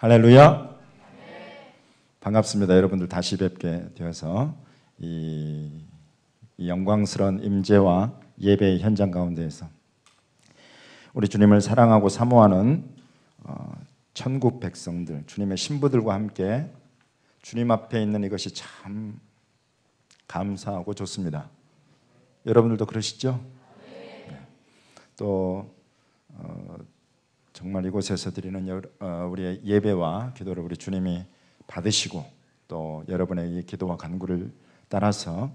할렐루야. 반갑습니다. 여러분들 다시 뵙게 되어서 이 영광스러운 임재와 예배의 현장 가운데에서 우리 주님을 사랑하고 사모하는 천국 백성들, 주님의 신부들과 함께 주님 앞에 있는 이것이 참 감사하고 좋습니다. 여러분들도 그러시죠? 네. 또 정말 이곳에서 드리는 우리의 예배와 기도를 우리 주님이 받으시고 또 여러분의 이 기도와 간구를 따라서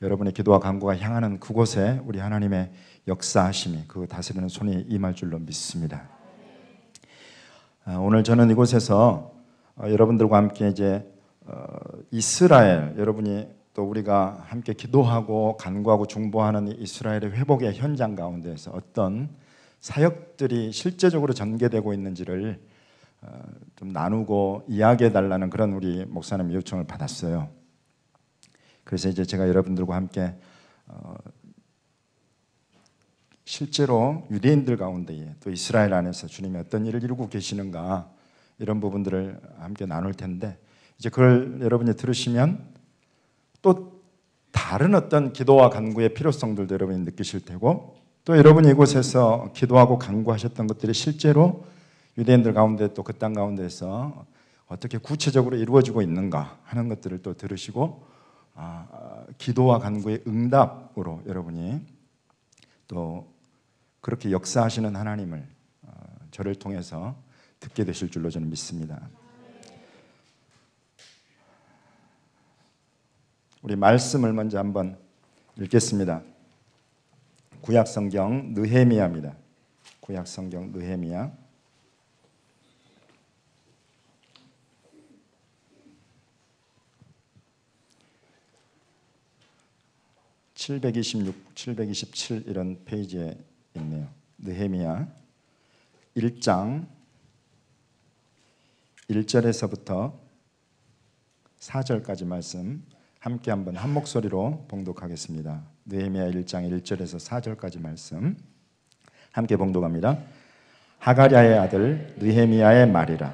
여러분의 기도와 간구가 향하는 그곳에 우리 하나님의 역사하심이, 그 다스리는 손이 임할 줄로 믿습니다. 오늘 저는 이곳에서 여러분들과 함께 이제 이스라엘, 여러분이 또 우리가 함께 기도하고 간구하고 중보하는 이스라엘의 회복의 현장 가운데에서 어떤 사역들이 실제적으로 전개되고 있는지를 좀 나누고 이야기해 달라는 그런 우리 목사님 요청을 받았어요. 그래서 이제 제가 여러분들과 함께 실제로 유대인들 가운데에 또 이스라엘 안에서 주님이 어떤 일을 이루고 계시는가, 이런 부분들을 함께 나눌 텐데, 이제 그걸 여러분이 들으시면 또 다른 어떤 기도와 간구의 필요성들도 여러분이 느끼실 테고, 또 여러분이 이곳에서 기도하고 간구하셨던 것들이 실제로 유대인들 가운데 또 그 땅 가운데서 어떻게 구체적으로 이루어지고 있는가 하는 것들을 또 들으시고, 기도와 간구의 응답으로 여러분이 또 그렇게 역사하시는 하나님을 저를 통해서 듣게 되실 줄로 저는 믿습니다. 우리 말씀을 먼저 한번 읽겠습니다. 구약성경 느헤미야입니다. 구약성경 느헤미야 726, 727 이런 페이지에 있네요. 느헤미야 1장 1절에서부터 4절까지 말씀 함께 한번 한 목소리로 봉독하겠습니다. 느헤미야 1장 1절에서 4절까지 말씀 함께 봉독합니다. 하가랴의 아들 느헤미야의 말이라.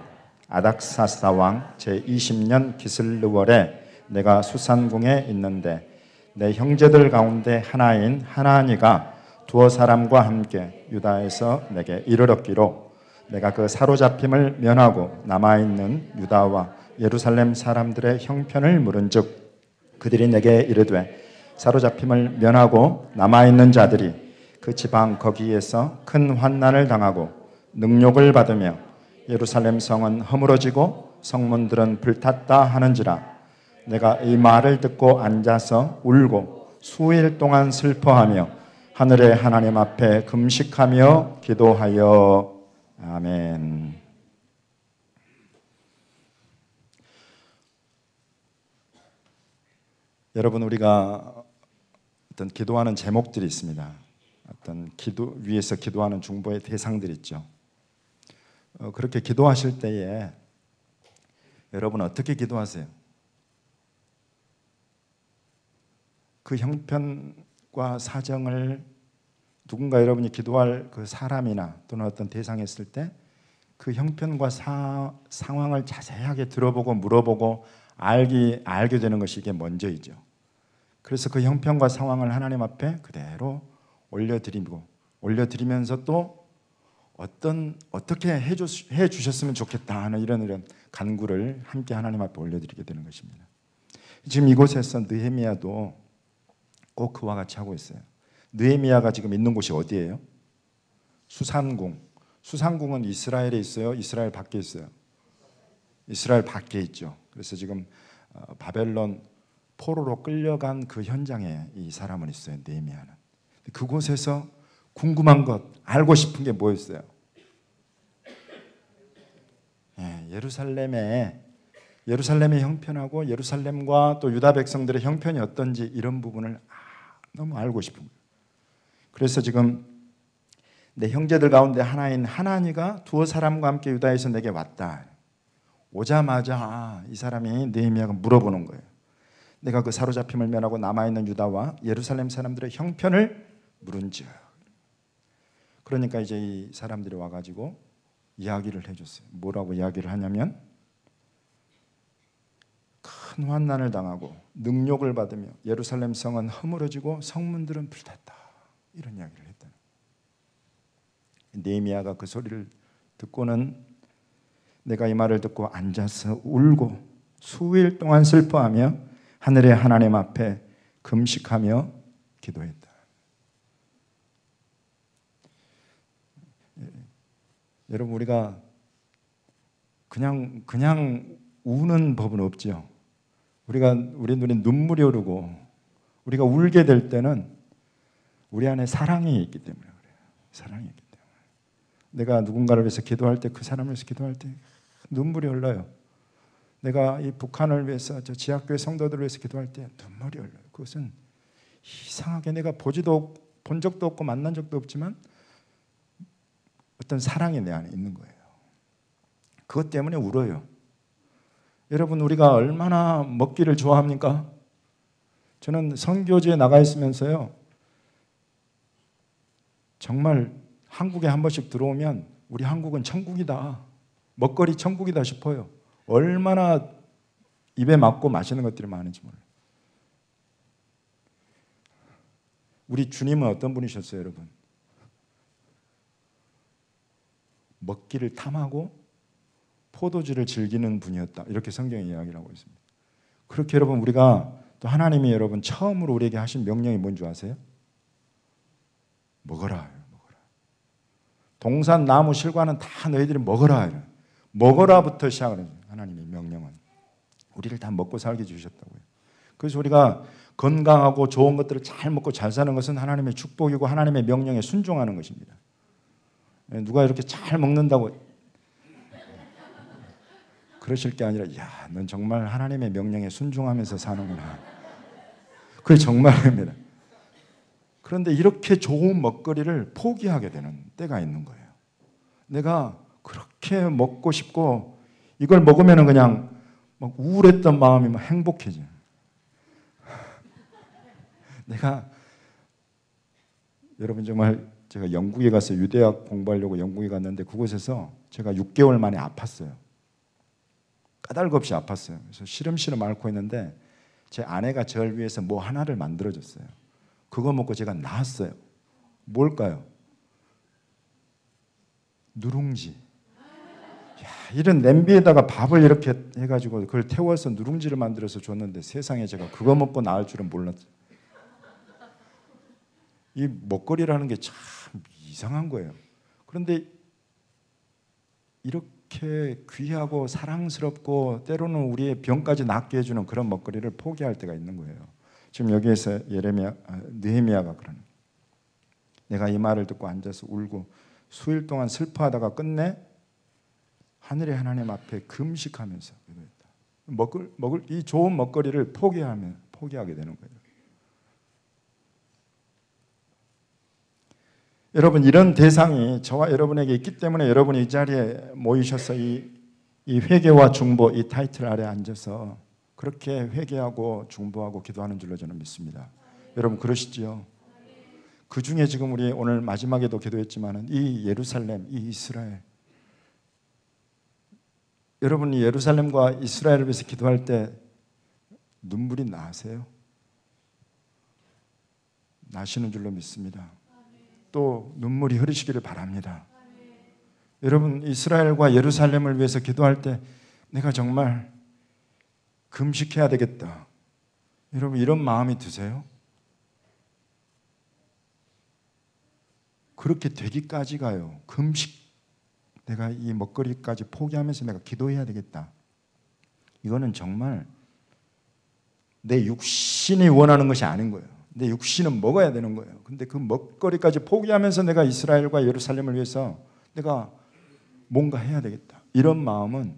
아닥사스다 왕 제20년 기슬르월에 내가 수산궁에 있는데 내 형제들 가운데 하나인 하나니가 두어 사람과 함께 유다에서 내게 이르렀기로 내가 그 사로잡힘을 면하고 남아있는 유다와 예루살렘 사람들의 형편을 물은즉 그들이 내게 이르되 사로잡힘을 면하고 남아있는 자들이 그 지방 거기에서 큰 환난을 당하고 능욕을 받으며 예루살렘 성은 허물어지고 성문들은 불탔다 하는지라. 내가 이 말을 듣고 앉아서 울고 수일 동안 슬퍼하며 하늘의 하나님 앞에 금식하며 기도하여. 아멘. 여러분, 우리가 어떤 기도하는 제목들이 있습니다. 어떤 기도 위에서 기도하는 중보의 대상들이 있죠. 그렇게 기도하실 때에 여러분 어떻게 기도하세요? 그 형편과 사정을 누군가 여러분이 기도할 그 사람이나 또는 어떤 대상이 있을 때 그 형편과 상황을 자세하게 들어보고 물어보고 알게 되는 것이 이게 먼저이죠. 그래서 그 형편과 상황을 하나님 앞에 그대로 올려드리면서 또 어떻게 해주셨으면 좋겠다 하는 이런 간구를 함께 하나님 앞에 올려드리게 되는 것입니다. 지금 이곳에서 느헤미야도 꼭 그와 같이 하고 있어요. 느헤미야가 지금 있는 곳이 어디예요? 수산궁. 수산궁은 이스라엘에 있어요? 이스라엘 밖에 있어요? 이스라엘 밖에 있죠. 그래서 지금 바벨론 포로로 끌려간 그 현장에 이 사람은 있어요. 느헤미야는. 그곳에서 궁금한 것, 알고 싶은 게 뭐였어요? 예루살렘의 형편하고 예루살렘과 또 유다 백성들의 형편이 어떤지 이런 부분을 너무 알고 싶은 거예요. 그래서 지금 내 형제들 가운데 하나인 하나니가 두어 사람과 함께 유다에서 내게 왔다. 오자마자 이 사람이 느헤미야가 물어보는 거예요. 내가 그 사로잡힘을 면하고 남아있는 유다와 예루살렘 사람들의 형편을 물은즉. 그러니까 이제 이 사람들이 와가지고 이야기를 해줬어요. 뭐라고 이야기를 하냐면 큰 환난을 당하고 능욕을 받으며 예루살렘 성은 허물어지고 성문들은 불탔다. 이런 이야기를 했다. 느헤미야가 그 소리를 듣고는 내가 이 말을 듣고 앉아서 울고 수일 동안 슬퍼하며 하늘의 하나님 앞에 금식하며 기도했다. 여러분, 우리가 그냥 우는 법은 없죠. 우리 눈에 눈물이 흐르고 우리가 울게 될 때는 우리 안에 사랑이 있기 때문에 그래요. 사랑이 있기 때문에. 내가 누군가를 위해서 기도할 때, 그 사람을 위해서 기도할 때 눈물이 흘러요. 내가 이 북한을 위해서, 저 지하교회 성도들을 위해서 기도할 때 눈물이 흘러요. 그것은 이상하게 내가 본 적도 없고 만난 적도 없지만 어떤 사랑이 내 안에 있는 거예요. 그것 때문에 울어요. 여러분, 우리가 얼마나 먹기를 좋아합니까? 저는 선교지에 나가 있으면서요, 정말 한국에 한 번씩 들어오면 우리 한국은 천국이다, 먹거리 천국이다 싶어요. 얼마나 입에 맞고 맛있는 것들이 많은지 몰라요. 우리 주님은 어떤 분이셨어요, 여러분? 먹기를 탐하고 포도주를 즐기는 분이었다. 이렇게 성경이 이야기를 하고 있습니다. 그렇게 여러분, 우리가 또 하나님이 여러분 처음으로 우리에게 하신 명령이 뭔지 아세요? 먹어라. 먹어라. 동산 나무 실과는 다 너희들이 먹어라. 먹어라부터 시작을 해요. 하나님의 명령은 우리를 다 먹고 살게 주셨다고요. 그래서 우리가 건강하고 좋은 것들을 잘 먹고 잘 사는 것은 하나님의 축복이고 하나님의 명령에 순종하는 것입니다. 누가 이렇게 잘 먹는다고 그러실 게 아니라, 야, 넌 정말 하나님의 명령에 순종하면서 사는구나. 그게 정말입니다. 그런데 이렇게 좋은 먹거리를 포기하게 되는 때가 있는 거예요. 내가 그렇게 먹고 싶고 이걸 먹으면 그냥 막 우울했던 마음이 막 행복해져요. 여러분, 정말 제가 영국에 가서 유대학 공부하려고 영국에 갔는데 그곳에서 제가 6개월 만에 아팠어요. 까닭 없이 아팠어요. 그래서 시름시름 앓고 있는데 제 아내가 저를 위해서 뭐 하나를 만들어줬어요. 그거 먹고 제가 나았어요. 뭘까요? 누룽지. 야, 이런 냄비에다가 밥을 이렇게 해가지고 그걸 태워서 누룽지를 만들어서 줬는데 세상에 제가 그거 먹고 나을 줄은 몰랐어요. 이 먹거리라는 게 참 이상한 거예요. 그런데 이렇게 귀하고 사랑스럽고 때로는 우리의 병까지 낫게 해주는 그런 먹거리를 포기할 때가 있는 거예요. 지금 여기에서 느헤미야가 그러는, 내가 이 말을 듣고 앉아서 울고 수일 동안 슬퍼하다가 끝내 하늘의 하나님 앞에 금식하면서 먹을 이 좋은 먹거리를 포기하게 되는 거예요. 여러분, 이런 대상이 저와 여러분에게 있기 때문에 여러분이 이 자리에 모이셔서 이 회개와 중보, 이 타이틀 아래 앉아서 그렇게 회개하고 중보하고 기도하는 줄로 저는 믿습니다. 여러분, 그러시지요? 그 중에 지금 우리 오늘 마지막에도 기도했지만 이 예루살렘, 이 이스라엘, 여러분이 예루살렘과 이스라엘을 위해서 기도할 때 눈물이 나세요? 나시는 줄로 믿습니다. 또 눈물이 흐르시기를 바랍니다. 여러분, 이스라엘과 예루살렘을 위해서 기도할 때 내가 정말 금식해야 되겠다. 여러분, 이런 마음이 드세요? 그렇게 되기까지 가요. 금식, 내가 이 먹거리까지 포기하면서 내가 기도해야 되겠다. 이거는 정말 내 육신이 원하는 것이 아닌 거예요. 내 육신은 먹어야 되는 거예요. 근데 그 먹거리까지 포기하면서 내가 이스라엘과 예루살렘을 위해서 내가 뭔가 해야 되겠다. 이런 마음은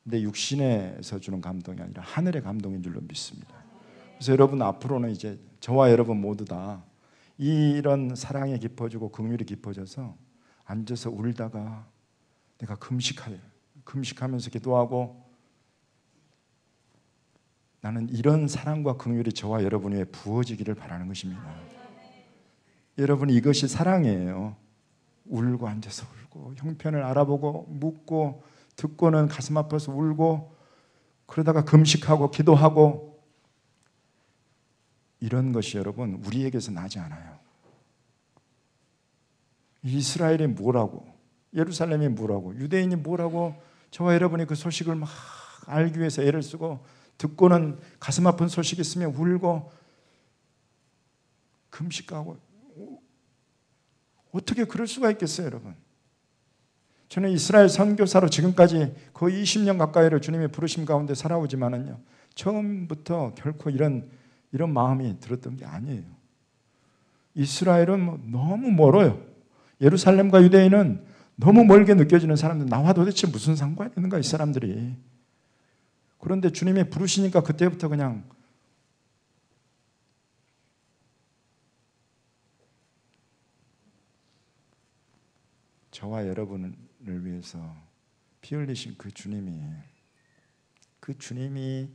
내 육신에서 주는 감동이 아니라 하늘의 감동인 줄로 믿습니다. 그래서 여러분, 앞으로는 이제 저와 여러분 모두 다 이런 사랑이 깊어지고 긍휼이 깊어져서 앉아서 울다가 내가 금식하면서 기도하고 나는 이런 사랑과 긍휼이 저와 여러분 위에 부어지기를 바라는 것입니다. 여러분, 이것이 사랑이에요. 울고 앉아서 울고 형편을 알아보고 묻고 듣고는 가슴 아파서 울고 그러다가 금식하고 기도하고 이런 것이 여러분 우리에게서 나지 않아요. 이스라엘이 뭐라고, 예루살렘이 뭐라고, 유대인이 뭐라고 저와 여러분이 그 소식을 막 알기 위해서 애를 쓰고 듣고는 가슴 아픈 소식이 있으면 울고 금식하고 어떻게 그럴 수가 있겠어요, 여러분? 저는 이스라엘 선교사로 지금까지 거의 20년 가까이를 주님의 부르심 가운데 살아오지만은요, 처음부터 결코 이런 마음이 들었던 게 아니에요. 이스라엘은 너무 멀어요. 예루살렘과 유대인은 너무 멀게 느껴지는 사람들, 나와 도대체 무슨 상관이 있는가 이 사람들이. 그런데 주님이 부르시니까 그때부터 그냥 저와 여러분을 위해서 피 흘리신 그 주님이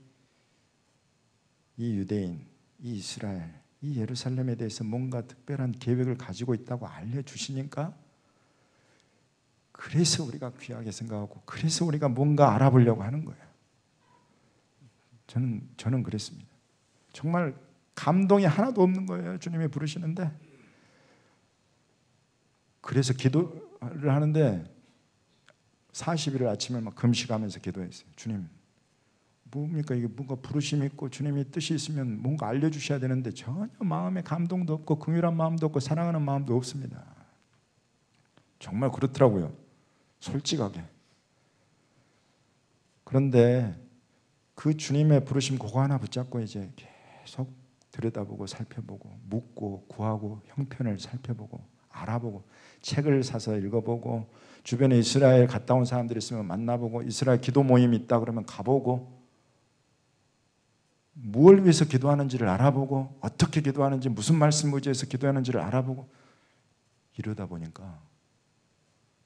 이 유대인, 이 이스라엘, 이 예루살렘에 대해서 뭔가 특별한 계획을 가지고 있다고 알려주시니까 그래서 우리가 귀하게 생각하고 그래서 우리가 뭔가 알아보려고 하는 거예요. 저는 그랬습니다. 정말 감동이 하나도 없는 거예요. 주님이 부르시는데. 그래서 기도를 하는데 40일을 아침에 막 금식하면서 기도했어요. 주님, 뭡니까 이게, 뭔가 부르심이 있고 주님이 뜻이 있으면 뭔가 알려주셔야 되는데 전혀 마음에 감동도 없고 긍휼한 마음도 없고 사랑하는 마음도 없습니다. 정말 그렇더라고요. 솔직하게. 그런데 그 주님의 부르심 그거 하나 붙잡고 이제 계속 들여다보고 살펴보고 묻고 구하고 형편을 살펴보고 알아보고 책을 사서 읽어보고 주변에 이스라엘 갔다 온 사람들이 있으면 만나보고 이스라엘 기도 모임이 있다 그러면 가보고 무엇을 위해서 기도하는지를 알아보고 어떻게 기도하는지 무슨 말씀 의지해서 기도하는지를 알아보고 이러다 보니까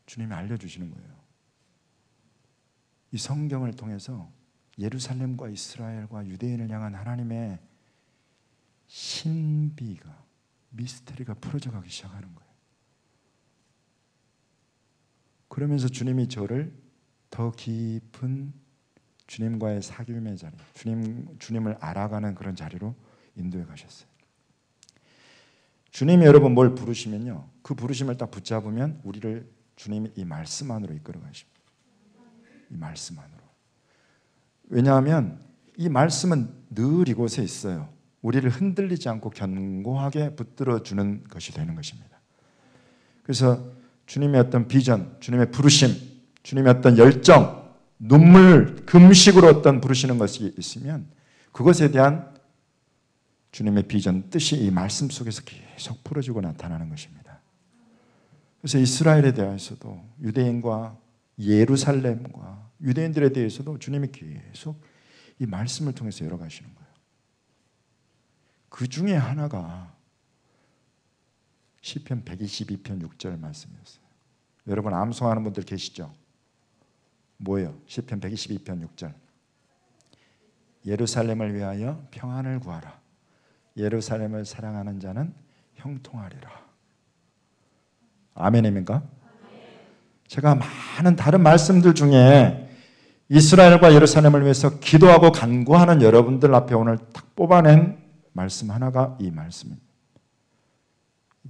주님이 알려주시는 거예요. 이 성경을 통해서 예루살렘과 이스라엘과 유대인을 향한 하나님의 신비가, 미스터리가 풀어져 가기 시작하는 거예요. 그러면서 주님이 저를 더 깊은 주님과의 사귐의 자리, 주님을 알아가는 그런 자리로 인도해 가셨어요. 주님이 여러분 뭘 부르시면요, 그 부르심을 딱 붙잡으면 우리를 주님이 이 말씀 안으로 이끌어 가십니다. 이 말씀 안으로. 왜냐하면 이 말씀은 늘 이곳에 있어요. 우리를 흔들리지 않고 견고하게 붙들어 주는 것이 되는 것입니다. 그래서 주님의 어떤 비전, 주님의 부르심, 주님의 어떤 열정, 눈물, 금식으로 어떤 부르시는 것이 있으면 그것에 대한 주님의 비전, 뜻이 이 말씀 속에서 계속 풀어지고 나타나는 것입니다. 그래서 이스라엘에 대해서도 유대인과 예루살렘과 유대인들에 대해서도 주님이 계속 이 말씀을 통해서 열어가시는 거예요. 그 중에 하나가 시편 122편 6절 말씀이었어요. 여러분 암송하는 분들 계시죠? 뭐예요? 시편 122편 6절. 예루살렘을 위하여 평안을 구하라. 예루살렘을 사랑하는 자는 형통하리라. 아멘입니까? 제가 많은 다른 말씀들 중에 이스라엘과 예루살렘을 위해서 기도하고 간구하는 여러분들 앞에 오늘 딱 뽑아낸 말씀 하나가 이 말씀입니다.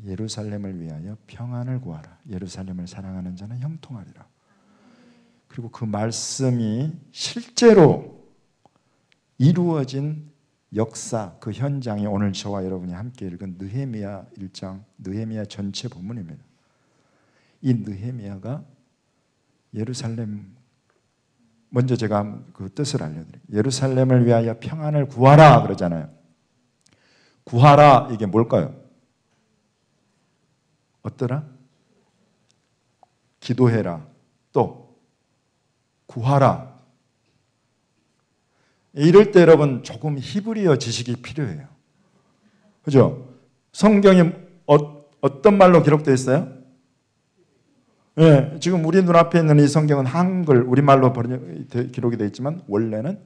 예루살렘을 위하여 평안을 구하라. 예루살렘을 사랑하는 자는 형통하리라. 그리고 그 말씀이 실제로 이루어진 역사, 그 현장이 오늘 저와 여러분이 함께 읽은 느헤미야 1장, 느헤미야 전체 본문입니다. 이 느헤미야가 예루살렘, 먼저 제가 그 뜻을 알려드릴게요. 예루살렘을 위하여 평안을 구하라 그러잖아요. 구하라, 이게 뭘까요? 어떠라? 기도해라. 또 구하라. 이럴 때 여러분 조금 히브리어 지식이 필요해요. 그죠? 성경이 어떤 말로 기록되어 있어요? 네, 지금 우리 눈앞에 있는 이 성경은 한글, 우리말로 기록이 되어 있지만 원래는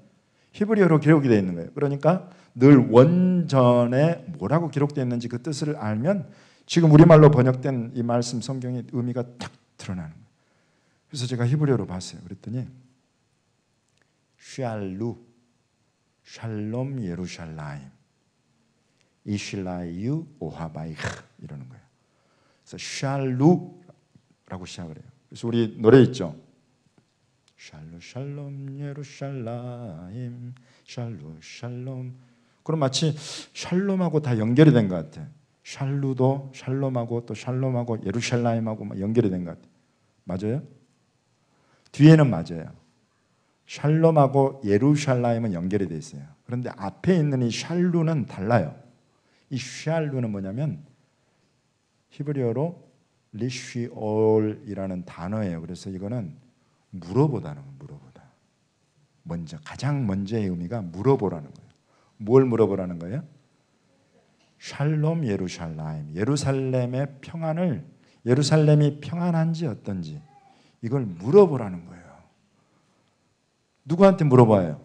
히브리어로 기록이 되어 있는 거예요. 그러니까 늘 원전에 뭐라고 기록되어 있는지 그 뜻을 알면 지금 우리말로 번역된 이 말씀 성경의 의미가 딱 드러나는 거예요. 그래서 제가 히브리어로 봤어요. 그랬더니 샬루, 샬롬 예루샬라임, 이실라유 오하바이흐 이러는 거예요. 그래서 샬루라고 시작을 해요. 그래서 우리 노래 있죠. 샬루 샬롬 예루샬라임 샬루 샬롬. 그럼 마치 샬롬하고 다 연결이 된 것 같아. 샬루도 샬롬하고 또 샬롬하고 예루샬라임하고 연결이 된 것 같아. 맞아요? 뒤에는 맞아요. 샬롬하고 예루샬라임은 연결이 돼 있어요. 그런데 앞에 있는 이 샬루는 달라요. 이 샬루는 뭐냐면 히브리어로 리쉬올이라는 단어예요. 그래서 이거는 물어보다는 거예요. 물어보다. 먼저 가장 먼저의 의미가 물어보라는 거예요. 뭘 물어보라는 거예요? 샬롬 예루샬라임, 예루살렘의 평안을, 예루살렘이 평안한지 어떤지 이걸 물어보라는 거예요. 누구한테 물어봐요?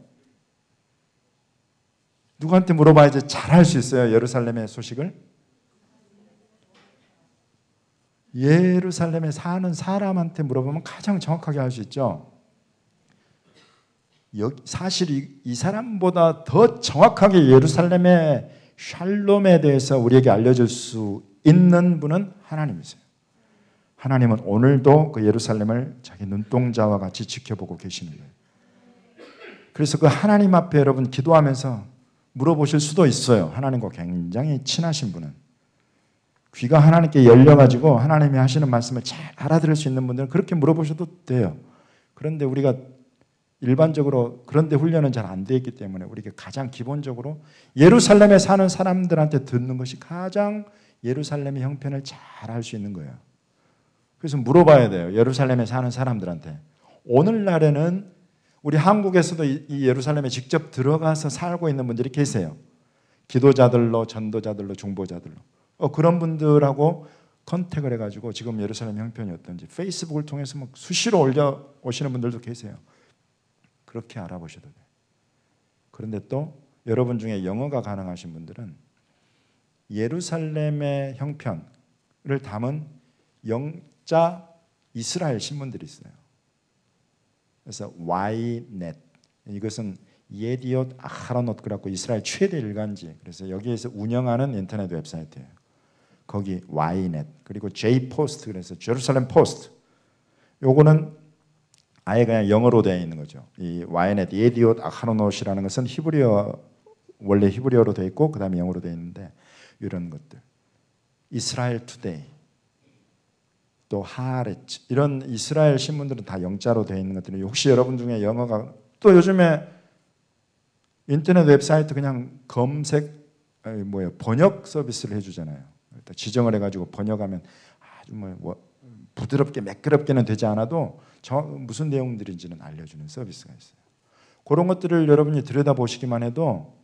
누구한테 물어봐야지 잘할 수 있어요. 예루살렘의 소식을. 예루살렘에 사는 사람한테 물어보면 가장 정확하게 할 수 있죠. 사실 이 사람보다 더 정확하게 예루살렘의 샬롬에 대해서 우리에게 알려줄 수 있는 분은 하나님이세요. 하나님은 오늘도 그 예루살렘을 자기 눈동자와 같이 지켜보고 계시는 거예요. 그래서 그 하나님 앞에 여러분 기도하면서 물어보실 수도 있어요. 하나님과 굉장히 친하신 분은. 귀가 하나님께 열려가지고 하나님이 하시는 말씀을 잘 알아들을 수 있는 분들은 그렇게 물어보셔도 돼요. 그런데 우리가 일반적으로 그런데 훈련은 잘 안 되어 있기 때문에 우리가 가장 기본적으로 예루살렘에 사는 사람들한테 듣는 것이 가장 예루살렘의 형편을 잘 알 수 있는 거예요. 그래서 물어봐야 돼요. 예루살렘에 사는 사람들한테. 오늘날에는 우리 한국에서도 이 예루살렘에 직접 들어가서 살고 있는 분들이 계세요. 기도자들로, 전도자들로, 중보자들로. 그런 분들하고 컨택을 해가지고 지금 예루살렘 형편이 어떤지 페이스북을 통해서 막 수시로 올려오시는 분들도 계세요. 그렇게 알아보셔도 돼요. 그런데 또 여러분 중에 영어가 가능하신 분들은 예루살렘의 형편을 담은 영자 이스라엘 신문들이 있어요. 그래서 Ynet, 이것은 예디옷 아하로노트 그래갖고 이스라엘 최대 일간지, 그래서 여기에서 운영하는 인터넷 웹사이트예요. 거기 Ynet, 그리고 J-Post, 그래서 제루살렘 포스트. 요거는 아예 그냥 영어로 되어 있는 거죠. 이 Ynet, 예디옷 아하로노트라는 것은 히브리어, 원래 히브리어로 되어 있고 그 다음에 영어로 되어 있는데 이런 것들. 이스라엘 투데이, 또 하아레츠, 이런 이스라엘 신문들은 다 영자로 되어 있는 것들이, 혹시 여러분 중에 영어가, 또 요즘에 인터넷 웹사이트 그냥 번역 서비스를 해주잖아요. 지정을 해가지고 번역하면 아주 부드럽게 매끄럽게는 되지 않아도 무슨 내용들인지는 알려주는 서비스가 있어요. 그런 것들을 여러분이 들여다보시기만 해도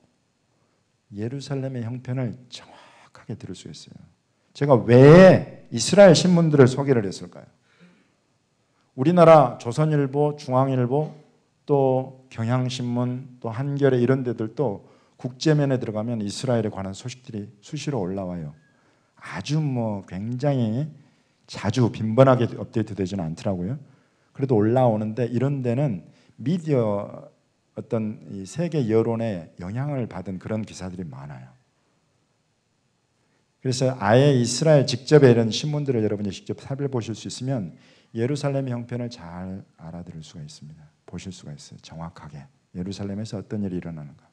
예루살렘의 형편을 정확하게 들을 수 있어요. 제가 왜 이스라엘 신문들을 소개를 했을까요? 우리나라 조선일보, 중앙일보, 또 경향신문, 또 한겨레 이런 데들도 국제면에 들어가면 이스라엘에 관한 소식들이 수시로 올라와요. 아주 굉장히 자주 빈번하게 업데이트 되지는 않더라고요. 그래도 올라오는데 이런 데는 미디어 어떤 이 세계 여론에 영향을 받은 그런 기사들이 많아요. 그래서 아예 이스라엘 직접의 이런 신문들을 여러분이 직접 살펴보실 수 있으면 예루살렘의 형편을 잘 알아들을 수가 있습니다. 보실 수가 있어요. 정확하게 예루살렘에서 어떤 일이 일어나는가.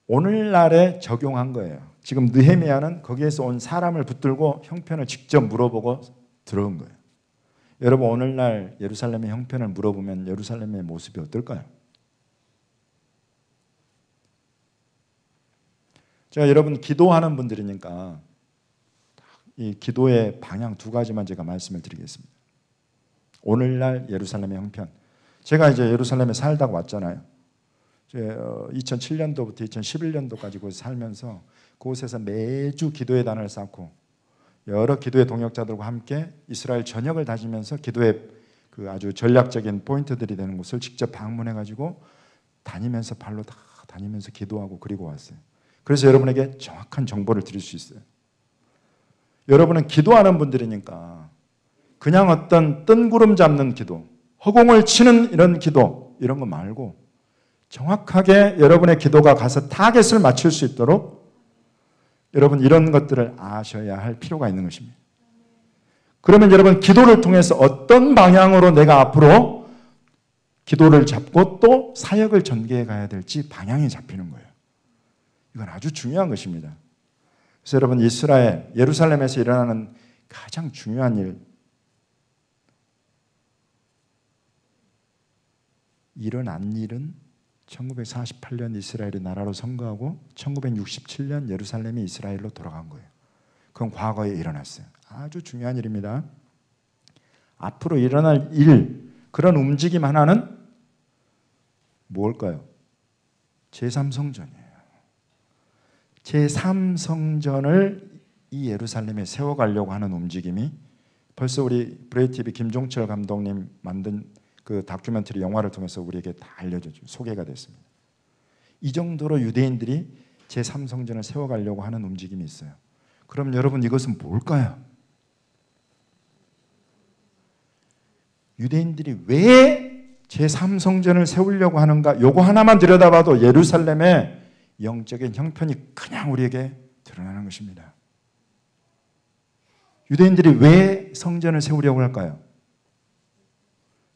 오늘날에 적용한 거예요. 지금 느헤미야는 거기에서 온 사람을 붙들고 형편을 직접 물어보고 들어온 거예요. 여러분 오늘날 예루살렘의 형편을 물어보면 예루살렘의 모습이 어떨까요? 제가 여러분 기도하는 분들이니까 이 기도의 방향 두 가지만 제가 말씀을 드리겠습니다. 오늘날 예루살렘의 형편. 제가 이제 예루살렘에 살다가 왔잖아요. 2007년도부터 2011년도까지 곳에 살면서 그곳에서 매주 기도의 단을 쌓고 여러 기도의 동역자들과 함께 이스라엘 전역을 다니면서 기도의 그 아주 전략적인 포인트들이 되는 곳을 직접 방문해가지고 다니면서 발로 다 다니면서 기도하고 그리고 왔어요. 그래서 여러분에게 정확한 정보를 드릴 수 있어요. 여러분은 기도하는 분들이니까 그냥 어떤 뜬구름 잡는 기도, 허공을 치는 이런 기도, 이런 거 말고 정확하게 여러분의 기도가 가서 타겟을 맞출 수 있도록 여러분 이런 것들을 아셔야 할 필요가 있는 것입니다. 그러면 여러분 기도를 통해서 어떤 방향으로 내가 앞으로 기도를 잡고 또 사역을 전개해 가야 될지 방향이 잡히는 거예요. 이건 아주 중요한 것입니다. 그래서 여러분 이스라엘, 예루살렘에서 일어나는 가장 중요한 일, 일어난 일은 1948년 이스라엘이 나라로 선거하고 1967년 예루살렘이 이스라엘로 돌아간 거예요. 그건 과거에 일어났어요. 아주 중요한 일입니다. 앞으로 일어날 일, 그런 움직임 하나는 뭘까요? 제3성전이에요. 제3성전을 이 예루살렘에 세워가려고 하는 움직임이 벌써 우리 브레이티비 김종철 감독님 만든 그 다큐멘터리 영화를 통해서 우리에게 다 알려졌죠. 소개가 됐습니다. 이 정도로 유대인들이 제3성전을 세워가려고 하는 움직임이 있어요. 그럼 여러분 이것은 뭘까요? 유대인들이 왜 제3성전을 세우려고 하는가? 요거 하나만 들여다봐도 예루살렘의 영적인 형편이 그냥 우리에게 드러나는 것입니다. 유대인들이 왜 성전을 세우려고 할까요?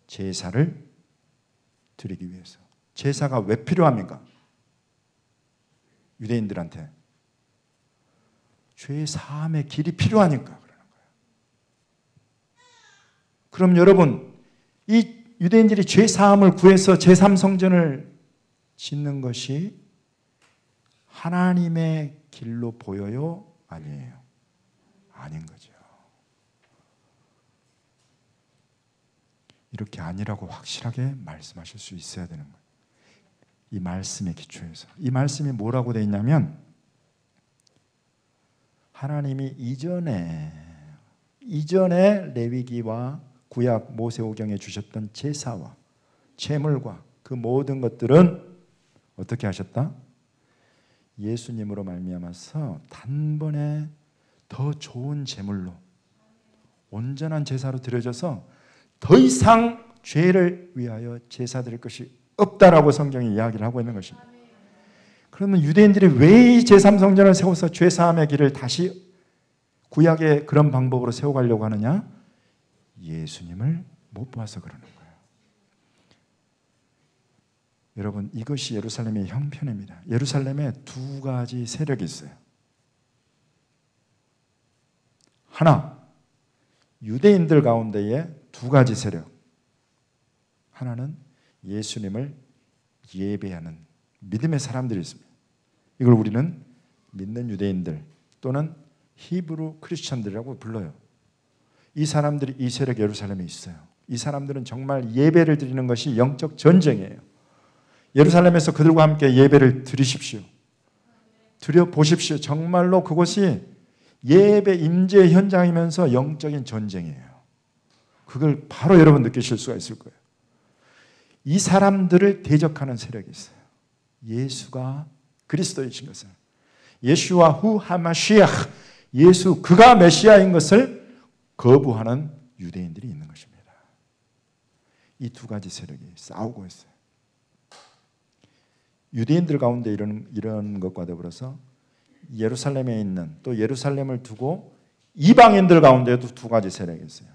제사를 드리기 위해서. 제사가 왜 필요합니까? 유대인들한테 죄 사함의 길이 필요하니까 그러는 거예요. 그럼 여러분, 이 유대인들이 죄 사함을 구해서 제3성전을 짓는 것이 하나님의 길로 보여요? 아니에요? 아닌 거죠. 이렇게 아니라고 확실하게 말씀하실 수 있어야 되는 거예요. 이 말씀의 기초에서. 이 말씀이 뭐라고 되어 있냐면 하나님이 이전에 레위기와 구약 모세오경에 주셨던 제사와 제물과 그 모든 것들은 어떻게 하셨다? 예수님으로 말미암아서 단번에 더 좋은 제물로 온전한 제사로 드려져서 더 이상 죄를 위하여 제사 드릴 것이 없다라고 성경이 이야기를 하고 있는 것입니다. 그러면 유대인들이 왜 이 제3성전을 세워서 죄 사함의 길을 다시 구약의 그런 방법으로 세워가려고 하느냐? 예수님을 못 봐서 그러는 거예요. 여러분, 이것이 예루살렘의 형편입니다. 예루살렘에 두 가지 세력이 있어요. 하나, 유대인들 가운데에 두 가지 세력. 하나는 예수님을 예배하는 믿음의 사람들이 있습니다. 이걸 우리는 믿는 유대인들 또는 히브리 크리스천들이라고 불러요. 이 사람들이 이 세력 예루살렘에 있어요. 이 사람들은 정말 예배를 드리는 것이 영적 전쟁이에요. 예루살렘에서 그들과 함께 예배를 드리십시오. 드려보십시오. 정말로 그것이 예배 임재 현장이면서 영적인 전쟁이에요. 그걸 바로 여러분 느끼실 수가 있을 거예요. 이 사람들을 대적하는 세력이 있어요. 예수가 그리스도이신 것을, 예수와 후 하마시ach, 예수 그가 메시아인 것을 거부하는 유대인들이 있는 것입니다. 이 두 가지 세력이 싸우고 있어요. 유대인들 가운데 이런 것과 더불어서 예루살렘에 있는 또 예루살렘을 두고 이방인들 가운데에도 두 가지 세력이 있어요.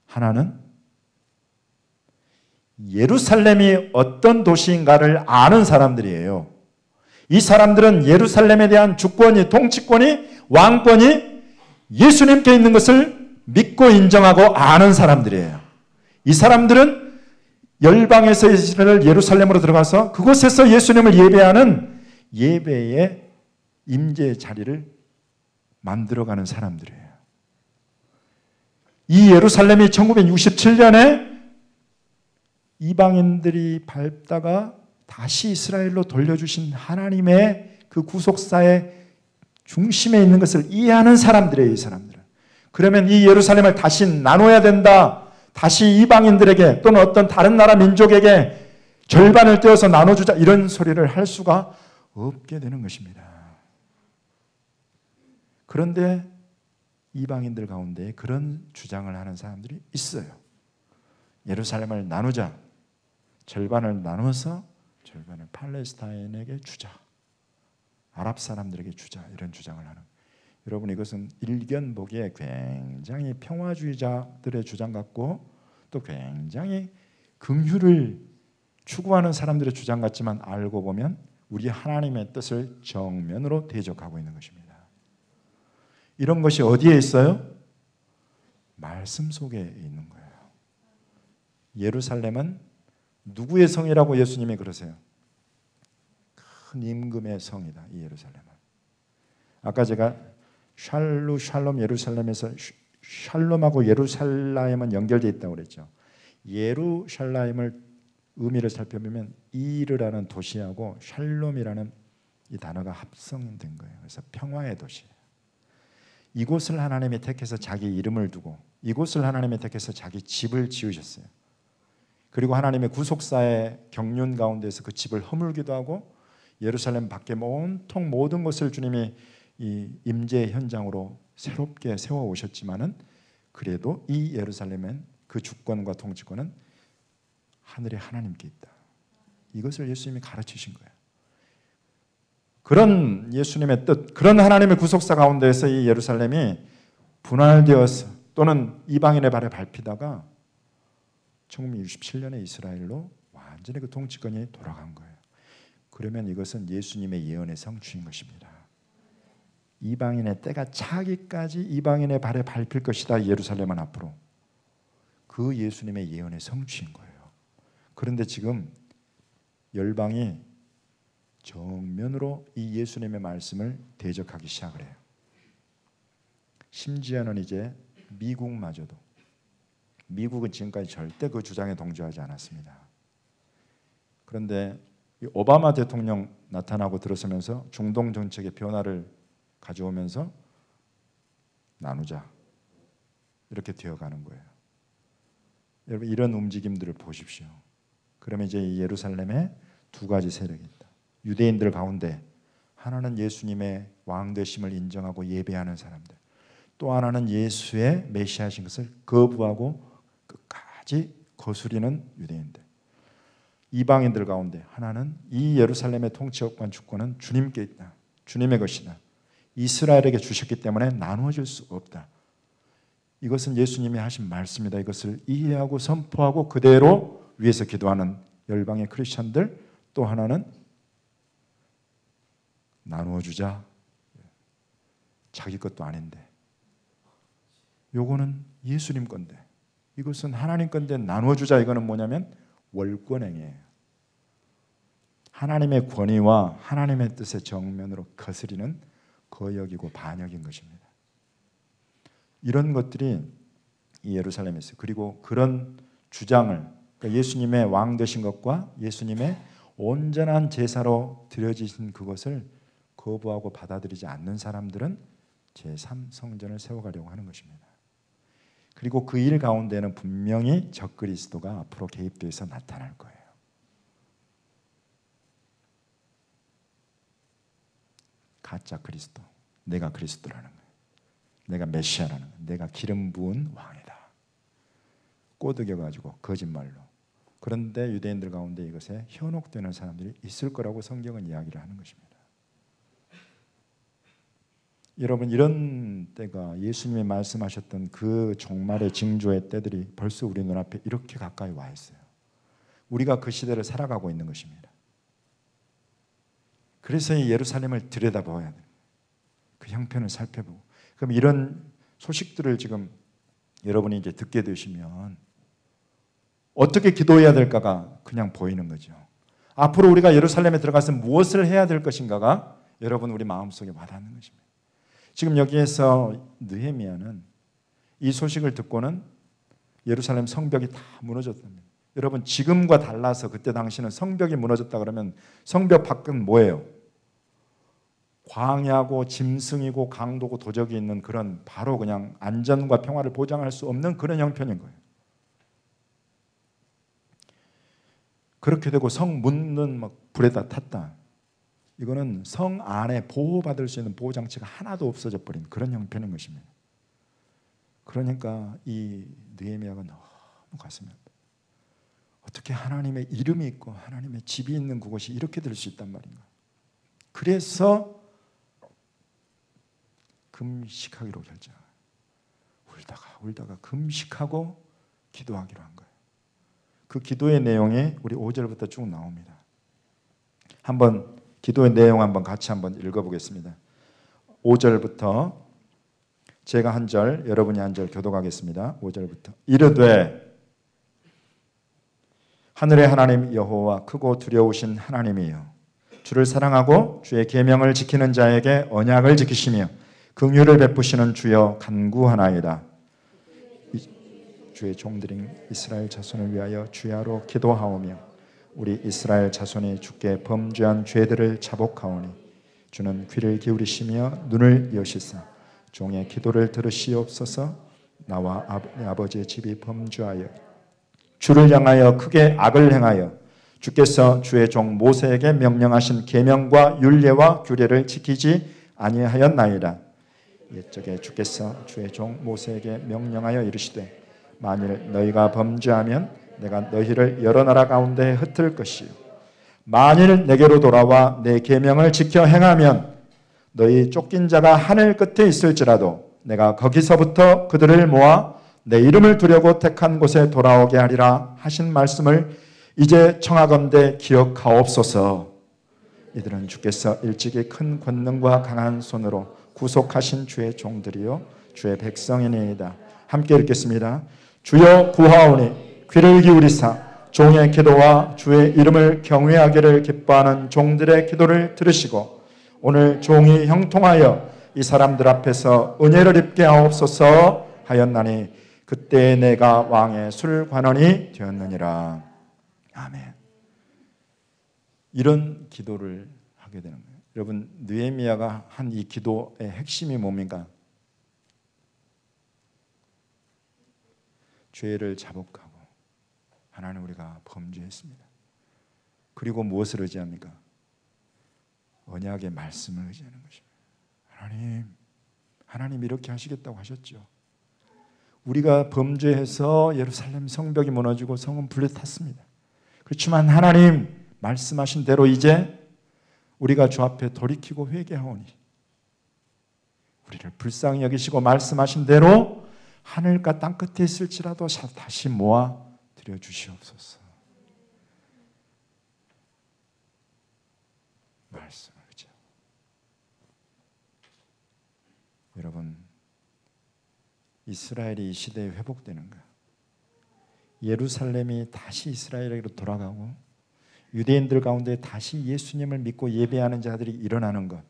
하나는 예루살렘이 어떤 도시인가를 아는 사람들이에요. 이 사람들은 예루살렘에 대한 주권이, 통치권이, 왕권이 예수님께 있는 것을 믿고 인정하고 아는 사람들이에요. 이 사람들은 열방에서 이스라엘 예루살렘으로 들어가서 그곳에서 예수님을 예배하는 예배의 임재 자리를 만들어가는 사람들이에요. 이 예루살렘이 1967년에 이방인들이 밟다가 다시 이스라엘로 돌려주신 하나님의 그 구속사의 중심에 있는 것을 이해하는 사람들이에요. 이 사람들은. 그러면 이 예루살렘을 다시 나눠야 된다. 다시 이방인들에게 또는 어떤 다른 나라 민족에게 절반을 떼어서 나눠주자, 이런 소리를 할 수가 없게 되는 것입니다. 그런데 이방인들 가운데 그런 주장을 하는 사람들이 있어요. 예루살렘을 나누자. 절반을 나눠서 절반을 팔레스타인에게 주자. 아랍 사람들에게 주자. 이런 주장을 하는. 여러분, 이것은 일견 보기에 굉장히 평화주의자들의 주장 같고 또 굉장히 긍휼을 추구하는 사람들의 주장 같지만 알고 보면 우리 하나님의 뜻을 정면으로 대적하고 있는 것입니다. 이런 것이 어디에 있어요? 말씀 속에 있는 거예요. 예루살렘은 누구의 성이라고 예수님이 그러세요? 큰 임금의 성이다. 이 예루살렘은. 아까 제가 샬롬 예루살렘에서 샬롬하고 예루살렘은 연결되어 있다고 그랬죠. 예루살렘을 의미를 살펴보면 이르라는 도시하고 샬롬이라는 이 단어가 합성된 거예요. 그래서 평화의 도시예요. 이곳을 하나님이 택해서 자기 이름을 두고 이곳을 하나님이 택해서 자기 집을 지으셨어요. 그리고 하나님의 구속사의 경륜 가운데서 그 집을 허물기도 하고 예루살렘 밖에 온통 모든 것을 주님이 이 임재의 현장으로 새롭게 세워 오셨지만은 그래도 이 예루살렘은 그 주권과 통치권은 하늘의 하나님께 있다. 이것을 예수님이 가르치신 거예요. 그런 예수님의 뜻, 그런 하나님의 구속사 가운데서 이 예루살렘이 분할되어서 또는 이방인의 발에 밟히다가 1967년에 이스라엘로 완전히 그 통치권이 돌아간 거예요. 그러면 이것은 예수님의 예언의 성취인 것입니다. 이방인의 때가 차기까지 이방인의 발에 밟힐 것이다. 예루살렘은 앞으로. 그 예수님의 예언의 성취인 거예요. 그런데 지금 열방이 정면으로 이 예수님의 말씀을 대적하기 시작을 해요. 심지어는 이제 미국마저도. 미국은 지금까지 절대 그 주장에 동조하지 않았습니다. 그런데 오바마 대통령 나타나고 들어서면서 중동 정책의 변화를 가져오면서 나누자 이렇게 되어가는 거예요. 여러분, 이런 움직임들을 보십시오. 그러면 이제 예루살렘에 두 가지 세력이 있다. 유대인들 가운데 하나는 예수님의 왕 되심을 인정하고 예배하는 사람들, 또 하나는 예수의 메시아신 것을 거부하고 끝까지 거스리는 유대인들. 이방인들 가운데 하나는 이 예루살렘의 통치권과 주권은 주님께 있다. 주님의 것이다. 이스라엘에게 주셨기 때문에 나누어질 수 없다. 이것은 예수님이 하신 말씀이다. 이것을 이해하고 선포하고 그대로 위에서 기도하는 열방의 크리스천들. 또 하나는 나누어주자. 자기 것도 아닌데 요거는 예수님 건데 이것은 하나님 건데 나누어주자. 이거는 뭐냐면 월권행위예요. 하나님의 권위와 하나님의 뜻의 정면으로 거스리는 거역이고 반역인 것입니다. 이런 것들이 이 예루살렘에 있어요. 그리고 그런 주장을, 그러니까 예수님의 왕 되신 것과 예수님의 온전한 제사로 드려지신 그것을 거부하고 받아들이지 않는 사람들은 제3성전을 세워가려고 하는 것입니다. 그리고 그 일 가운데는 분명히 적그리스도가 앞으로 개입돼서 나타날 거예요. 가짜 그리스도, 내가 그리스도라는 거예요. 내가 메시아라는 거예요. 내가 기름 부은 왕이다. 꼬드겨가지고 거짓말로. 그런데 유대인들 가운데 이것에 현혹되는 사람들이 있을 거라고 성경은 이야기를 하는 것입니다. 여러분, 이런 때가 예수님이 말씀하셨던 그 종말의 징조의 때들이 벌써 우리 눈앞에 이렇게 가까이 와 있어요. 우리가 그 시대를 살아가고 있는 것입니다. 그래서 이 예루살렘을 들여다봐야 돼요. 그 형편을 살펴보고. 그럼 이런 소식들을 지금 여러분이 이제 듣게 되시면 어떻게 기도해야 될까가 그냥 보이는 거죠. 앞으로 우리가 예루살렘에 들어가서 무엇을 해야 될 것인가가 여러분 우리 마음속에 와닿는 것입니다. 지금 여기에서 느헤미야는 이 소식을 듣고는 예루살렘 성벽이 다 무너졌답니다. 여러분, 지금과 달라서 그때 당시는 성벽이 무너졌다 그러면 성벽 밖은 뭐예요? 광야고 짐승이고 강도고 도적이 있는 그런 바로 그냥 안전과 평화를 보장할 수 없는 그런 형편인 거예요. 그렇게 되고 성 문은 막 불에다 탔다. 이거는 성 안에 보호받을 수 있는 보호장치가 하나도 없어져 버린 그런 형편인 것입니다. 그러니까 이 느헤미야가 너무 가슴이 아파요. 어떻게 하나님의 이름이 있고 하나님의 집이 있는 그곳이 이렇게 될 수 있단 말인가. 그래서 금식하기로 결정해요. 울다가 금식하고 기도하기로 한 거예요. 그 기도의 내용이 우리 5절부터 쭉 나옵니다. 한번 기도의 내용 한번 같이 한번 읽어보겠습니다. 5절부터 제가 한 절, 여러분이 한 절 교독하겠습니다. 5절부터 이르되 하늘의 하나님 여호와 크고 두려우신 하나님이여, 주를 사랑하고 주의 계명을 지키는 자에게 언약을 지키시며 긍휼을 베푸시는 주여 간구하나이다. 주의 종들인 이스라엘 자손을 위하여 주야로 기도하오며 우리 이스라엘 자손이 주께 범죄한 죄들을 자복하오니 주는 귀를 기울이시며 눈을 여시사 종의 기도를 들으시옵소서. 나와 아버지의 집이 범죄하여 주를 향하여 크게 악을 행하여 주께서 주의 종 모세에게 명령하신 계명과 율례와 규례를 지키지 아니하였나이다. 옛적에 주께서 주의 종 모세에게 명령하여 이르시되 만일 너희가 범죄하면 내가 너희를 여러 나라 가운데 흩을 것이요 만일 내게로 돌아와 내 계명을 지켜 행하면 너희 쫓긴 자가 하늘 끝에 있을지라도 내가 거기서부터 그들을 모아 내 이름을 두려고 택한 곳에 돌아오게 하리라 하신 말씀을 이제 청하건대 기억하옵소서. 이들은 주께서 일찍이 큰 권능과 강한 손으로 구속하신 주의 종들이요 주의 백성이니이다. 함께 읽겠습니다. 주여 구하오니 귀를 기울이사 종의 기도와 주의 이름을 경외하기를 기뻐하는 종들의 기도를 들으시고 오늘 종이 형통하여 이 사람들 앞에서 은혜를 입게 하옵소서 하였나니 그때 내가 왕의 술관원이 되었느니라. 아멘. 이런 기도를 하게 되는 거예요. 여러분, 느헤미야가 한 이 기도의 핵심이 뭡니까? 죄를 자복하고 하나님 우리가 범죄했습니다. 그리고 무엇을 의지합니까? 언약의 말씀을 의지하는 것입니다. 하나님 이렇게 하시겠다고 하셨죠. 우리가 범죄해서 예루살렘 성벽이 무너지고 성은 불에 탔습니다. 그렇지만 하나님 말씀하신 대로 이제 우리가 주 앞에 돌이키고 회개하오니 우리를 불쌍히 여기시고 말씀하신 대로 하늘과 땅 끝에 있을지라도 다시 모아 드려 주시옵소서. 말씀을 그죠? 여러분, 이스라엘이 이 시대에 회복되는가? 예루살렘이 다시 이스라엘에게로 돌아가고 유대인들 가운데 다시 예수님을 믿고 예배하는 자들이 일어나는 것.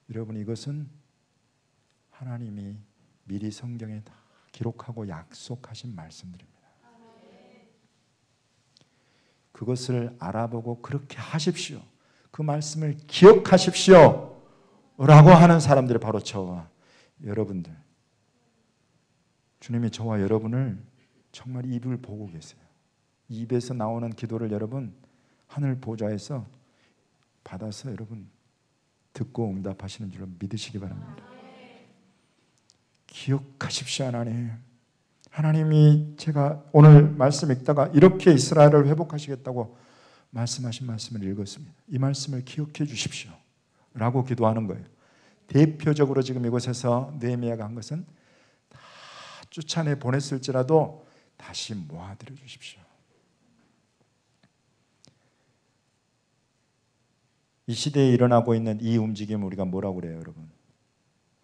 여러분, 이것은 하나님이 미리 성경에 다 기록하고 약속하신 말씀들입니다. 그것을 알아보고 그렇게 하십시오. 그 말씀을 기억하십시오. 라고 하는 사람들이 바로 저와 여러분들. 주님이 저와 여러분을 정말 입을 보고 계세요. 입에서 나오는 기도를 여러분 하늘 보좌에서 받아서 여러분 듣고 응답하시는 줄로 믿으시기 바랍니다. 기억하십시오. 하나님이 제가 오늘 말씀 읽다가 이렇게 이스라엘을 회복하시겠다고 말씀하신 말씀을 읽었습니다. 이 말씀을 기억해 주십시오 라고 기도하는 거예요. 대표적으로 지금 이곳에서 느헤미야가 한 것은 다 쫓아내 보냈을지라도 다시 모아드려 주십시오. 이 시대에 일어나고 있는 이 움직임을 우리가 뭐라고 그래요, 여러분?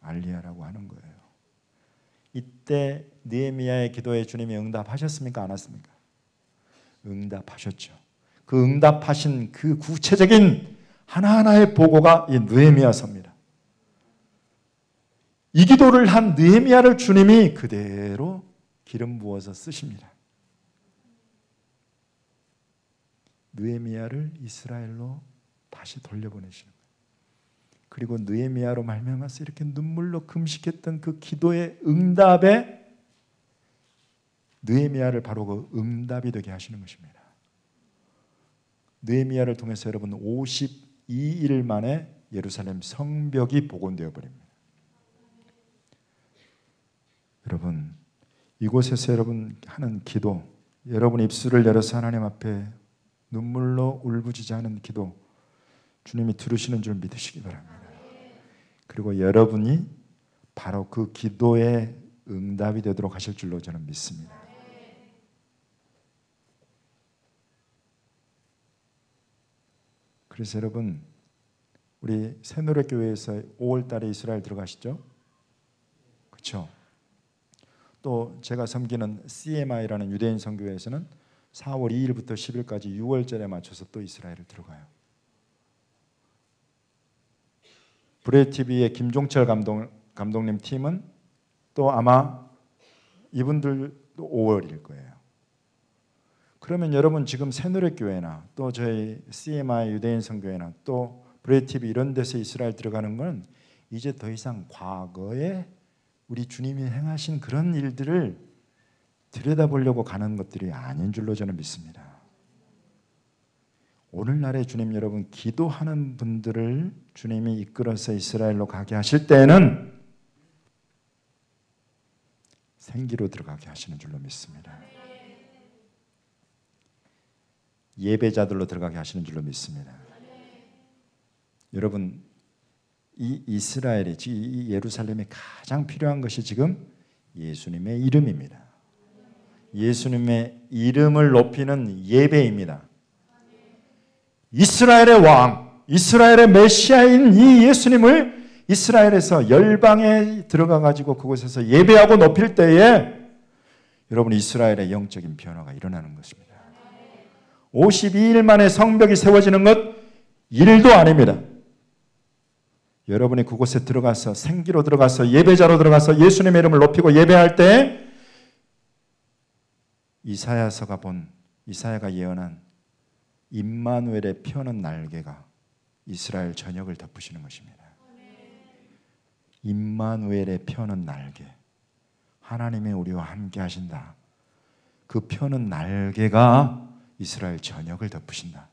알리야라고 하는 거예요. 이때 느헤미야의 기도에 주님이 응답하셨습니까? 안 하셨습니까? 응답하셨죠. 그 응답하신 그 구체적인 하나하나의 보고가 이 느헤미야서입니다. 이 기도를 한 느헤미야를 주님이 그대로 기름 부어서 쓰십니다. 느헤미야를 이스라엘로 다시 돌려보내시는 거예요. 그리고 느헤미야로 말미암아서 이렇게 눈물로 금식했던 그 기도의 응답에 느헤미야를 바로 그 응답이 되게 하시는 것입니다. 느헤미야를 통해서 여러분 50 52일 만에 예루살렘 성벽이 복원되어 버립니다. 여러분, 이곳에서 여러분 하는 기도, 여러분 입술을 열어서 하나님 앞에 눈물로 울부짖어하는 기도, 주님이 들으시는 줄 믿으시기 바랍니다. 그리고 여러분이 바로 그 기도의 응답이 되도록 하실 줄로 저는 믿습니다. 그래서 여러분, 우리 새노래교회에서 5월 달에 이스라엘 들어가시죠? 그렇죠? 또 제가 섬기는 CMI라는 유대인 선교회에서는 4월 2일부터 10일까지 6월절에 맞춰서 또 이스라엘을 들어가요. 브레이TV의 김종철 감독님 팀은 또 아마 이분들도 5월일 거예요. 그러면 여러분 지금 새노래교회나 또 저희 CMI 유대인 선교회나 또 브레이TV 이런 데서 이스라엘 들어가는 건 이제 더 이상 과거에 우리 주님이 행하신 그런 일들을 들여다보려고 가는 것들이 아닌 줄로 저는 믿습니다. 오늘날의 주님 여러분, 기도하는 분들을 주님이 이끌어서 이스라엘로 가게 하실 때에는 생기로 들어가게 하시는 줄로 믿습니다. 예배자들로 들어가게 하시는 줄로 믿습니다. 여러분, 이 이스라엘이, 이 예루살렘에 가장 필요한 것이 지금 예수님의 이름입니다. 예수님의 이름을 높이는 예배입니다. 이스라엘의 왕, 이스라엘의 메시아인 이 예수님을 이스라엘에서 열방에 들어가 가지고 그곳에서 예배하고 높일 때에 여러분 이스라엘의 영적인 변화가 일어나는 것입니다. 52일 만에 성벽이 세워지는 것 일도 아닙니다. 여러분이 그곳에 들어가서 생기로 들어가서 예배자로 들어가서 예수님의 이름을 높이고 예배할 때 이사야가 예언한 임마누엘의 펴는 날개가 이스라엘 전역을 덮으시는 것입니다. 임마누엘의 펴는 날개, 하나님이 우리와 함께 하신다. 그 펴는 날개가 이스라엘 전역을 덮으신다.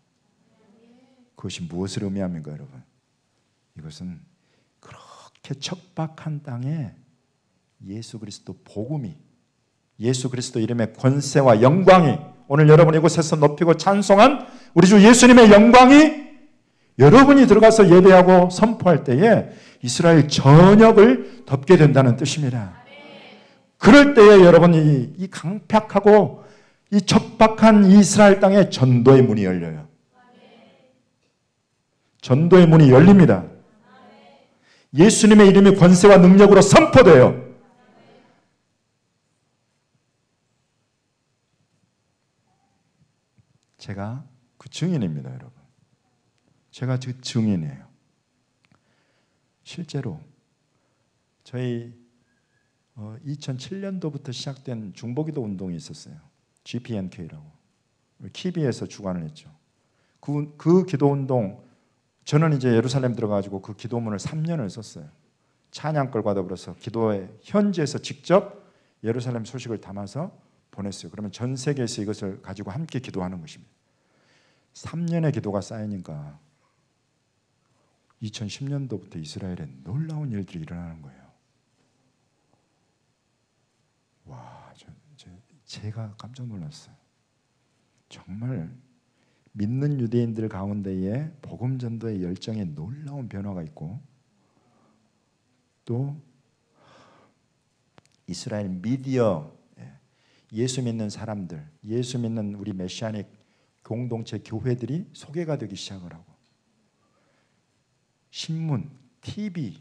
그것이 무엇을 의미합니까, 여러분? 이것은 그렇게 척박한 땅에 예수 그리스도 복음이, 예수 그리스도 이름의 권세와 영광이, 오늘 여러분 이곳에서 높이고 찬송한 우리 주 예수님의 영광이 여러분이 들어가서 예배하고 선포할 때에 이스라엘 전역을 덮게 된다는 뜻입니다. 그럴 때에 여러분이 이 강팍하고 이 척박한 이스라엘 땅에 전도의 문이 열려요. 전도의 문이 열립니다. 예수님의 이름이 권세와 능력으로 선포돼요. 제가 그 증인입니다, 여러분. 제가 그 증인이에요. 실제로 저희 2007년도부터 시작된 중보기도 운동이 있었어요. GPNK라고. 키비에서 주관을 했죠. 그 기도 운동, 저는 이제 예루살렘 들어가가지고 그 기도문을 3년을 썼어요. 찬양걸과 더불어서 기도에 현지에서 직접 예루살렘 소식을 담아서 보냈어요. 그러면 전 세계에서 이것을 가지고 함께 기도하는 것입니다. 3년의 기도가 쌓이니까 2010년도부터 이스라엘에 놀라운 일들이 일어나는 거예요. 와, 제가 깜짝 놀랐어요. 정말 믿는 유대인들 가운데에 복음 전도의 열정에 놀라운 변화가 있고, 또 이스라엘 미디어, 예수 믿는 사람들, 예수 믿는 우리 메시아닉 공동체 교회들이 소개가 되기 시작을 하고, 신문, TV,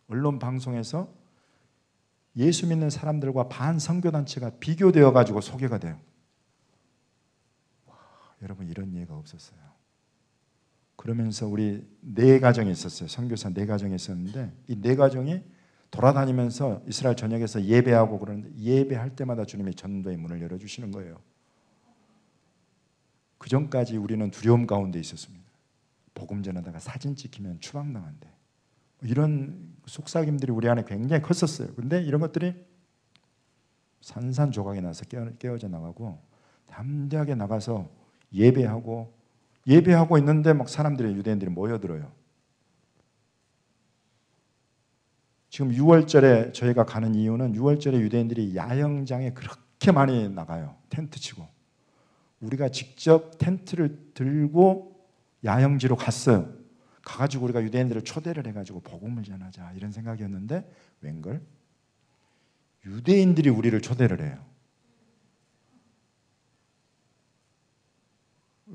언론 방송에서 예수 믿는 사람들과 반선교단체가 비교되어 가지고 소개가 돼요. 와, 여러분 이런 예가 없었어요. 그러면서 우리 4가정이 있었어요. 선교사 4가정이 있었는데 이 4가정이 돌아다니면서 이스라엘 전역에서 예배하고 그러는데 예배할 때마다 주님이 전도의 문을 열어주시는 거예요. 그 전까지 우리는 두려움 가운데 있었습니다. 복음 전하다가 사진 찍히면 추방당한대. 이런 속삭임들이 우리 안에 굉장히 컸었어요. 근데 이런 것들이 산산조각이 나서 깨어져 나가고 담대하게 나가서 예배하고 예배하고 있는데 막 사람들이, 유대인들이 모여들어요. 지금 6월절에 저희가 가는 이유는 6월절에 유대인들이 야영장에 그렇게 많이 나가요. 텐트 치고. 우리가 직접 텐트를 들고 야영지로 갔어요. 가가지고 우리가 유대인들을 초대를 해가지고 복음을 전하자 이런 생각이었는데 웬걸? 유대인들이 우리를 초대를 해요.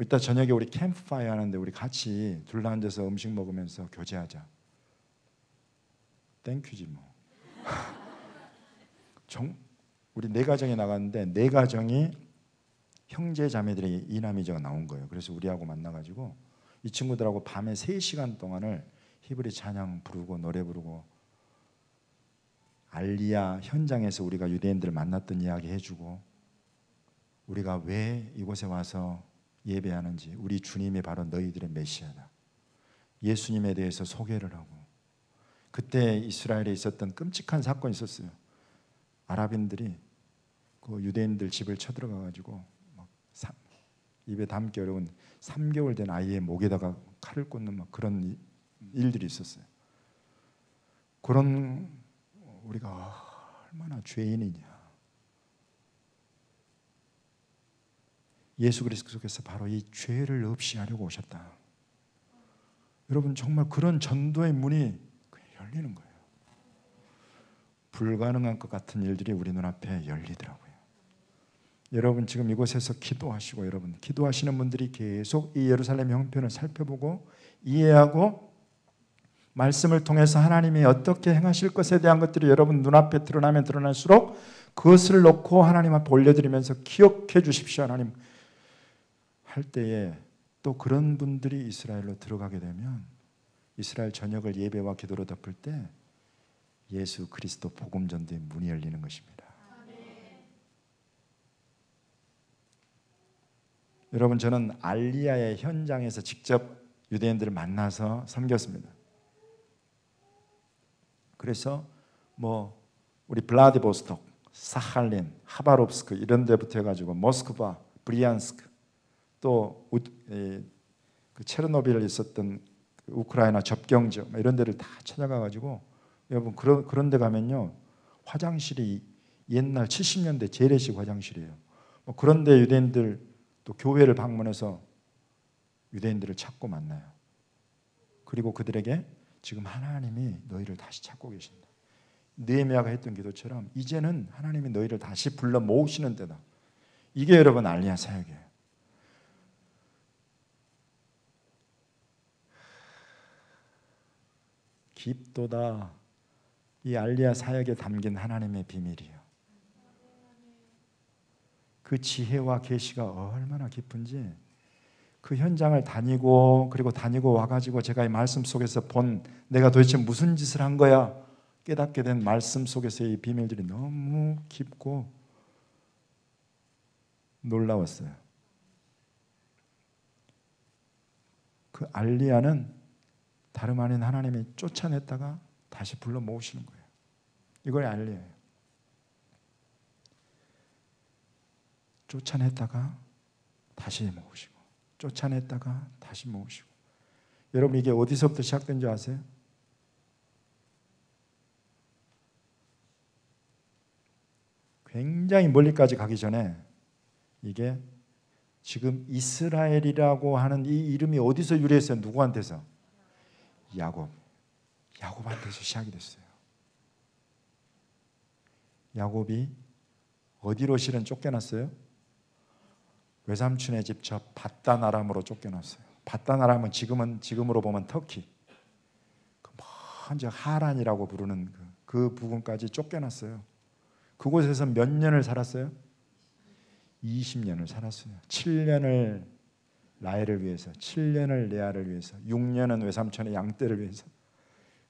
이따 저녁에 우리 캠프파이어 하는데 우리 같이 둘러앉아서 음식 먹으면서 교제하자. 땡큐지 뭐. 우리 4가정이 나갔는데 4가정이 형제 자매들이 이남이자가 나온 거예요. 그래서 우리하고 만나가지고 이 친구들하고 밤에 3시간 동안을 히브리 찬양 부르고 노래 부르고 알리야 현장에서 우리가 유대인들을 만났던 이야기 해주고 우리가 왜 이곳에 와서 예배하는지, 우리 주님이 바로 너희들의 메시아다, 예수님에 대해서 소개를 하고, 그때 이스라엘에 있었던 끔찍한 사건이 있었어요. 아랍인들이 그 유대인들 집을 쳐들어가 가지고 막 입에 담기 어려운 3개월 된 아이의 목에다가 칼을 꽂는 막 그런 일들이 있었어요. 그런 우리가 얼마나 죄인이냐. 예수 그리스도께서 바로 이 죄를 없이 하려고 오셨다. 여러분 정말 그런 전도의 문이 열리는 거예요. 불가능한 것 같은 일들이 우리 눈앞에 열리더라고요. 여러분 지금 이곳에서 기도하시고, 여러분 기도하시는 분들이 계속 이 예루살렘 형편을 살펴보고 이해하고 말씀을 통해서 하나님이 어떻게 행하실 것에 대한 것들이 여러분 눈앞에 드러나면 드러날수록 그것을 놓고 하나님 앞에 올려드리면서 기억해 주십시오 하나님 할 때에, 또 그런 분들이 이스라엘로 들어가게 되면 이스라엘 전역을 예배와 기도로 덮을 때 예수 그리스도 복음 전도의 문이 열리는 것입니다. 여러분 저는 알리야의 현장에서 직접 유대인들을 만나서 섬겼습니다. 그래서 뭐 우리 블라디보스톡, 사할린, 하바롭스크 이런 데부터 해가지고 모스크바, 브리안스크, 또 그 체르노빌에 있었던 우크라이나 접경 지역 이런 데를 다 찾아가가지고, 여러분 그런 데 가면요 화장실이 옛날 70년대 재래식 화장실이에요. 뭐 그런 데 유대인들 또 교회를 방문해서 유대인들을 찾고 만나요. 그리고 그들에게 지금 하나님이 너희를 다시 찾고 계신다. 느헤미야가 했던 기도처럼 이제는 하나님이 너희를 다시 불러 모으시는 때다. 이게 여러분 알리야 사역이에요. 깊도다. 이 알리야 사역에 담긴 하나님의 비밀이에요. 그 지혜와 계시가 얼마나 깊은지 그 현장을 다니고 그리고 다니고 와가지고 제가 이 말씀 속에서 본 내가 도대체 무슨 짓을 한 거야 깨닫게 된 말씀 속에서의 이 비밀들이 너무 깊고 놀라웠어요. 그 알리야는 다름 아닌 하나님이 쫓아냈다가 다시 불러 모으시는 거예요. 이걸 알리야예요. 쫓아냈다가 다시 모으시고, 쫓아냈다가 다시 모으시고. 여러분 이게 어디서부터 시작된 줄 아세요? 굉장히 멀리까지 가기 전에 이게 지금 이스라엘이라고 하는 이 이름이 어디서 유래했어요? 누구한테서? 야곱한테서 시작이 됐어요. 야곱이 어디로 실은 쫓겨났어요? 외삼촌의 집 저 밧단 아람으로 쫓겨났어요. 밧단 아람은 지금으로 보면 터키, 먼저 하란이라고 부르는 그 부분까지 쫓겨났어요. 그곳에서 몇 년을 살았어요? 20년을 살았어요. 7년을 라헬을 위해서, 7년을 레아를 위해서, 6년은 외삼촌의 양떼를 위해서.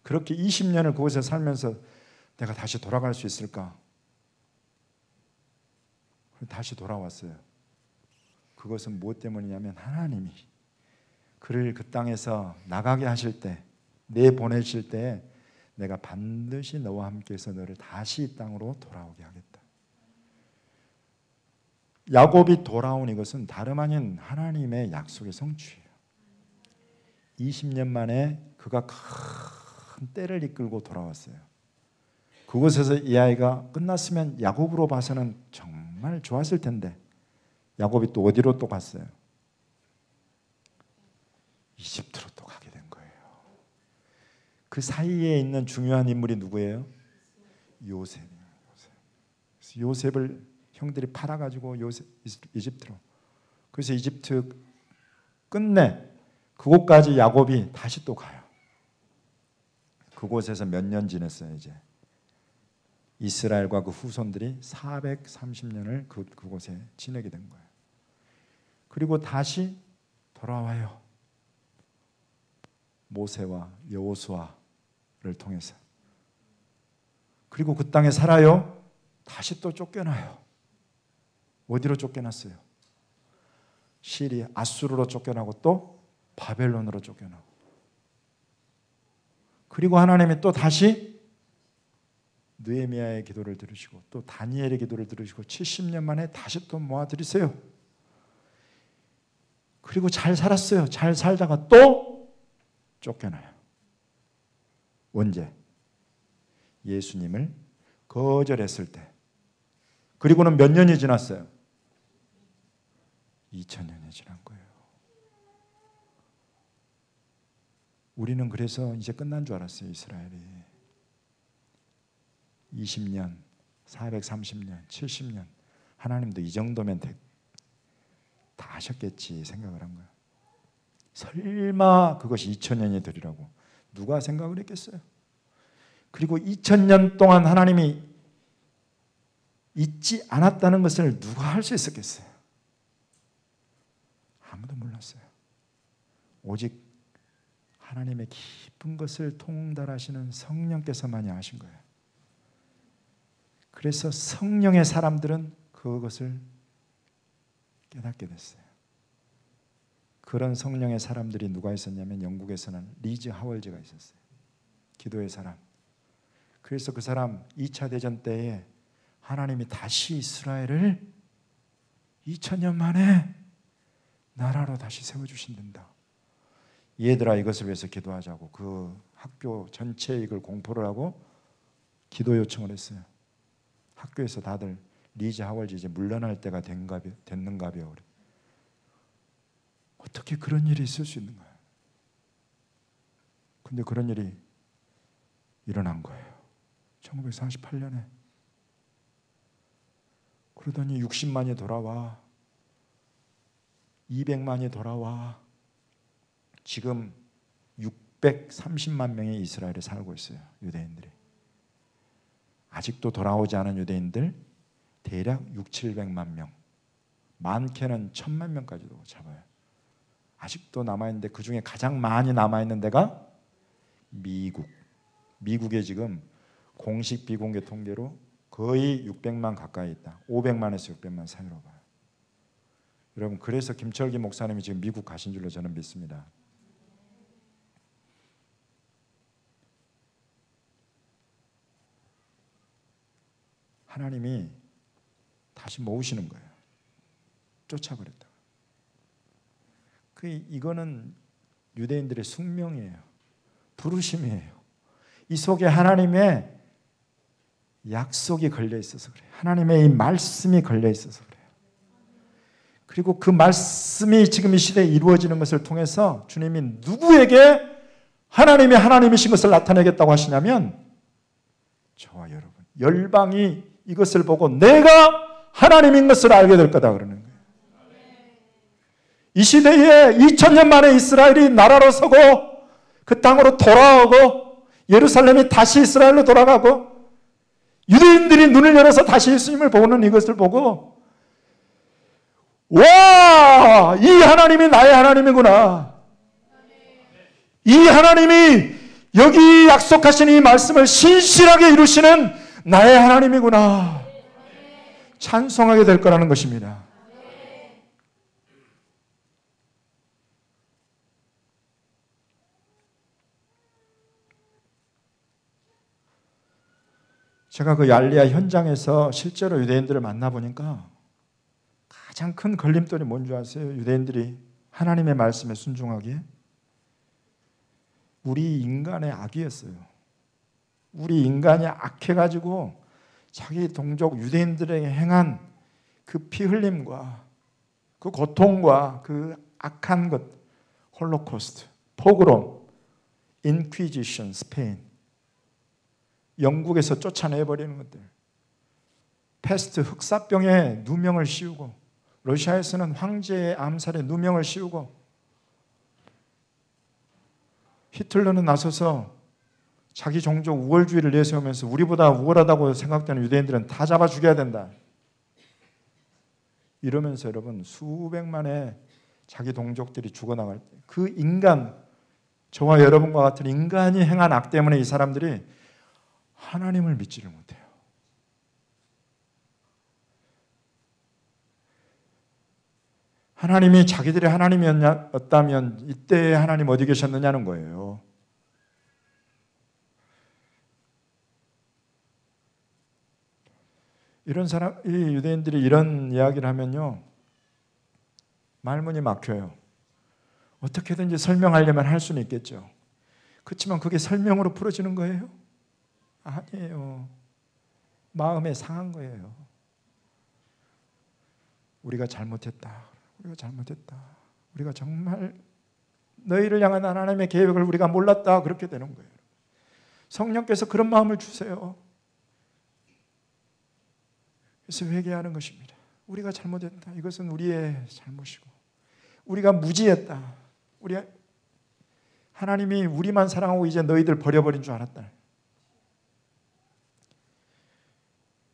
그렇게 20년을 그곳에 살면서 내가 다시 돌아갈 수 있을까? 다시 돌아왔어요. 그것은 무엇 때문이냐면 하나님이 그를 그 땅에서 나가게 하실 때, 내보내실 때 내가 반드시 너와 함께해서 너를 다시 이 땅으로 돌아오게 하겠다. 야곱이 돌아온 이것은 다름 아닌 하나님의 약속의 성취예요. 20년 만에 그가 큰 때를 이끌고 돌아왔어요. 그곳에서 이 아이가 끝났으면 야곱으로 봐서는 정말 좋았을 텐데 야곱이 또 어디로 또 갔어요? 이집트로 또 가게 된 거예요. 그 사이에 있는 중요한 인물이 누구예요? 요셉이에요. 요셉을 형들이 팔아가지고 이집트로. 그래서 이집트 끝내 그곳까지 야곱이 다시 또 가요. 그곳에서 몇 년 지냈어요. 이제 이스라엘과 그 후손들이 430년을 그곳에 지내게 된 거예요. 그리고 다시 돌아와요. 모세와 여호수아를 통해서. 그리고 그 땅에 살아요. 다시 또 쫓겨나요. 어디로 쫓겨났어요? 시리아, 아수르로 쫓겨나고 또 바벨론으로 쫓겨나고. 그리고 하나님이 또 다시 느헤미야의 기도를 들으시고 또 다니엘의 기도를 들으시고 70년 만에 다시 또 모아들이세요. 그리고 잘 살았어요. 잘 살다가 또 쫓겨나요. 언제? 예수님을 거절했을 때. 그리고는 몇 년이 지났어요? 2000년이 지난 거예요. 우리는 그래서 이제 끝난 줄 알았어요. 이스라엘이 20년, 430년, 70년 하나님도 이 정도면 다 하셨겠지 생각을 한 거예요. 설마 그것이 2000년이 되리라고 누가 생각을 했겠어요? 그리고 2000년 동안 하나님이 잊지 않았다는 것을 누가 할 수 있었겠어요? 아무도 몰랐어요. 오직 하나님의 깊은 것을 통달하시는 성령께서만이 아신 거예요. 그래서 성령의 사람들은 그것을 깨닫게 됐어요. 그런 성령의 사람들이 누가 있었냐면 영국에서는 리즈 하월즈가 있었어요. 기도의 사람. 그래서 그 사람 2차 대전 때에 하나님이 다시 이스라엘을 2000년 만에 나라로 다시 세워주신단다. 얘들아 이것을 위해서 기도하자고 그 학교 전체에 이걸 공포를 하고 기도 요청을 했어요. 학교에서 다들 리즈 하월즈 이제 물러날 때가 됐는가벼. 어떻게 그런 일이 있을 수 있는 거예요? 근데 그런 일이 일어난 거예요. 1948년에. 그러더니 60만이 돌아와. 200만이 돌아와. 지금 630만 명의 이스라엘에 살고 있어요. 유대인들이. 아직도 돌아오지 않은 유대인들 대략 600~700만 명. 많게는 1000만 명까지도 잡아요. 아직도 남아있는데 그 중에 가장 많이 남아있는 데가 미국. 미국에 지금 공식 비공개 통계로 거의 600만 가까이 있다. 500만에서 600만 사이로 봐요. 여러분 그래서 김철기 목사님이 지금 미국 가신 줄로 저는 믿습니다. 하나님이 다시 모으시는 거예요. 쫓아버렸다. 이거는 유대인들의 숙명이에요. 부르심이에요. 이 속에 하나님의 약속이 걸려 있어서 그래요. 하나님의 이 말씀이 걸려 있어서 그래요. 그리고 그 말씀이 지금 이 시대에 이루어지는 것을 통해서 주님이 누구에게 하나님이 하나님이신 것을 나타내겠다고 하시냐면 저와 여러분, 열방이 이것을 보고 내가 하나님인 것을 알게 될 거다 그러는 거예요. 이 시대에 2000년 만에 이스라엘이 나라로 서고 그 땅으로 돌아오고 예루살렘이 다시 이스라엘로 돌아가고 유대인들이 눈을 열어서 다시 예수님을 보는 이것을 보고 와! 이 하나님이 나의 하나님이구나. 이 하나님이 여기 약속하신 이 말씀을 신실하게 이루시는 나의 하나님이구나. 찬송하게 될 거라는 것입니다. 제가 그 얄리야 현장에서 실제로 유대인들을 만나보니까 가장 큰 걸림돌이 뭔지 아세요? 유대인들이 하나님의 말씀에 순종하기에 우리 인간의 악이었어요. 우리 인간이 악해가지고 자기 동족 유대인들에게 행한 그 피 흘림과 그 고통과 그 악한 것, 홀로코스트, 포그롬, 인퀴지션, 스페인, 영국에서 쫓아내버리는 것들, 패스트, 흑사병에 누명을 씌우고, 러시아에서는 황제의 암살에 누명을 씌우고, 히틀러는 나서서 자기 종족 우월주의를 내세우면서 우리보다 우월하다고 생각되는 유대인들은 다 잡아 죽여야 된다. 이러면서 여러분 수백만의 자기 동족들이 죽어나갈 때 그 인간, 저와 여러분과 같은 인간이 행한 악 때문에 이 사람들이 하나님을 믿지를 못해요. 하나님이 자기들의 하나님이었다면 이때 하나님 어디 계셨느냐는 거예요. 이런 사람, 이 유대인들이 이런 이야기를 하면요, 말문이 막혀요. 어떻게든지 설명하려면 할 수는 있겠죠. 그렇지만 그게 설명으로 풀어지는 거예요? 아니에요. 마음에 상한 거예요. 우리가 잘못했다. 우리가 잘못했다. 우리가 정말 너희를 향한 하나님의 계획을 우리가 몰랐다. 그렇게 되는 거예요. 성령께서 그런 마음을 주세요. 그래서 회개하는 것입니다. 우리가 잘못했다. 이것은 우리의 잘못이고 우리가 무지했다. 하나님이 우리만 사랑하고 이제 너희들 버려버린 줄 알았다.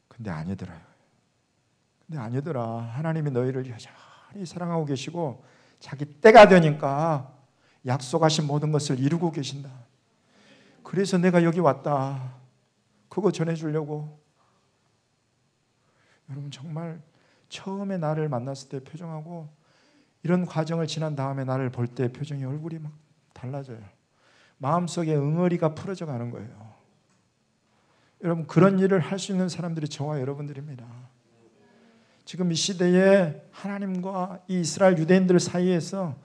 근데 아니더라요. 근데 아니더라. 하나님이 너희를 여전히 사랑하고 계시고 자기 때가 되니까 약속하신 모든 것을 이루고 계신다. 그래서 내가 여기 왔다. 그거 전해주려고. 여러분 정말 처음에 나를 만났을 때 표정하고 이런 과정을 지난 다음에 나를 볼 때 표정이 얼굴이 막 달라져요. 마음속에 응어리가 풀어져 가는 거예요. 여러분 그런 일을 할 수 있는 사람들이 저와 여러분들입니다. 지금 이 시대에 하나님과 이 이스라엘 유대인들 사이에서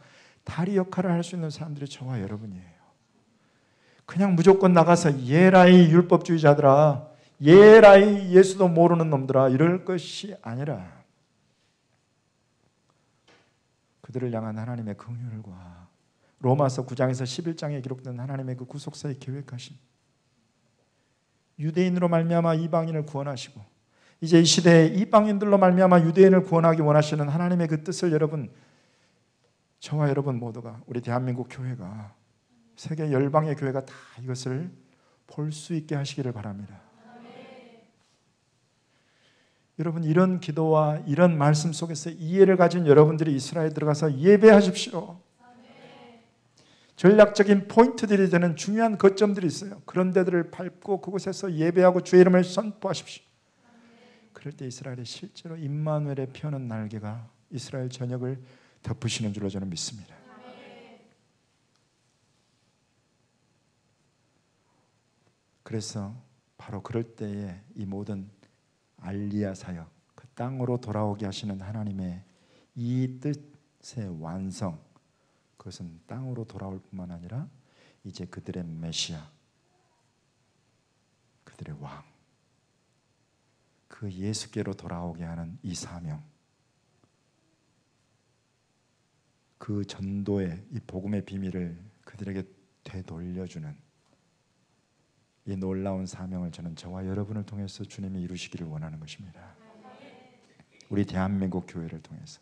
다리 역할을 할 수 있는 사람들이 저와 여러분이에요. 그냥 무조건 나가서 예라이 율법주의자들아, 예라이 예수도 모르는 놈들아 이럴 것이 아니라 그들을 향한 하나님의 긍휼과 로마서 9장에서 11장에 기록된 하나님의 그 구속사의 계획하심, 유대인으로 말미암아 이방인을 구원하시고 이제 이 시대에 이방인들로 말미암아 유대인을 구원하기 원하시는 하나님의 그 뜻을 여러분, 저와 여러분 모두가, 우리 대한민국 교회가, 세계 열방의 교회가 다 이것을 볼 수 있게 하시기를 바랍니다. 여러분 이런 기도와 이런 말씀 속에서 이해를 가진 여러분들이 이스라엘에 들어가서 예배하십시오. 전략적인 포인트들이 되는 중요한 거점들이 있어요. 그런 데들을 밟고 그곳에서 예배하고 주의 이름을 선포하십시오. 그럴 때 이스라엘이 실제로 임마누엘의 펴는 날개가 이스라엘 전역을 덮으시는 줄로 저는 믿습니다. 그래서 바로 그럴 때에 이 모든 알리야 사역, 그 땅으로 돌아오게 하시는 하나님의 이 뜻의 완성, 그것은 땅으로 돌아올 뿐만 아니라 이제 그들의 메시아, 그들의 왕, 그 예수께로 돌아오게 하는 이 사명, 그 전도의 이 복음의 비밀을 그들에게 되돌려주는 이 놀라운 사명을 저는 저와 여러분을 통해서 주님이 이루시기를 원하는 것입니다. 우리 대한민국 교회를 통해서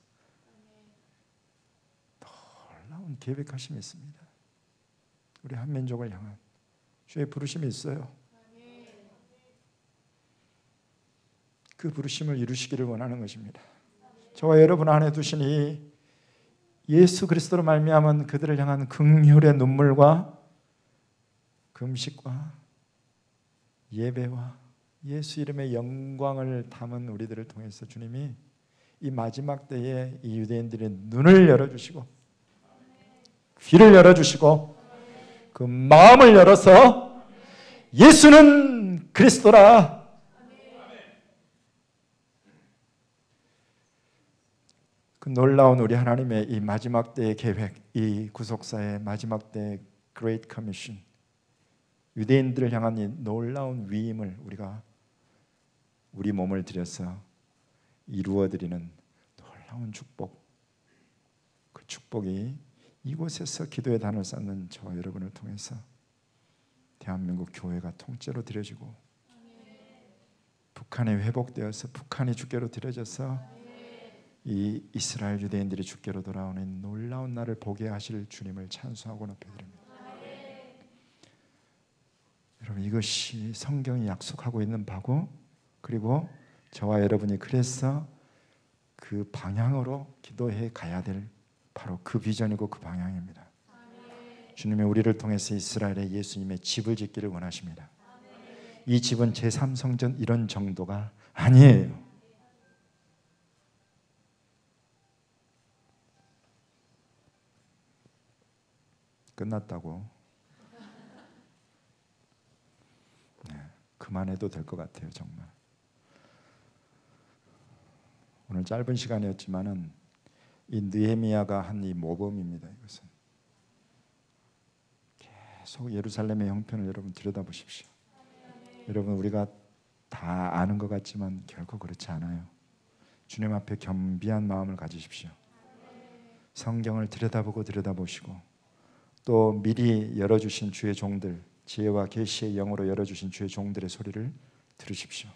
놀라운 계획하심이 있습니다. 우리 한민족을 향한 주의 부르심이 있어요. 그 부르심을 이루시기를 원하는 것입니다. 저와 여러분 안에 두신 이 예수 그리스도로 말미암은 그들을 향한 긍휼의 눈물과 금식과 예배와 예수 이름의 영광을 담은 우리들을 통해서 주님이 이 마지막 때에 이 유대인들의 눈을 열어주시고 귀를 열어주시고 그 마음을 열어서 예수는 그리스도라, 그 놀라운 우리 하나님의 이 마지막 때의 계획, 이 구속사의 마지막 때의 Great Commission, 유대인들을 향한 이 놀라운 위임을 우리가 우리 몸을 들여서 이루어드리는 놀라운 축복, 그 축복이 이곳에서 기도의 단을 쌓는 저와 여러분을 통해서 대한민국 교회가 통째로 드려지고 북한이 회복되어서 북한이 주께로 드려져서 이 이스라엘 유대인들이 주께로 돌아오는 놀라운 날을 보게 하실 주님을 찬송하고 높여드립니다. 여러분, 이것이 성경이 약속하고 있는 바고, 그리고 저와 여러분이 그래서 그 방향으로 기도해 가야 될 바로 그 비전이고 그 방향입니다. 주님이 우리를 통해서 이스라엘에 예수님의 집을 짓기를 원하십니다. 이 집은 제3성전 이런 정도가 아니에요. 끝났다고. 네, 그만해도 될 것 같아요. 정말 오늘 짧은 시간이었지만은 이 느헤미야가 한 이 모범입니다. 이것은 계속 예루살렘의 형편을 여러분 들여다보십시오. 여러분, 우리가 다 아는 것 같지만 결코 그렇지 않아요. 주님 앞에 겸비한 마음을 가지십시오. 성경을 들여다보시고 또 미리 열어주신 주의 종들, 지혜와 계시의 영으로 열어주신 주의 종들의 소리를 들으십시오.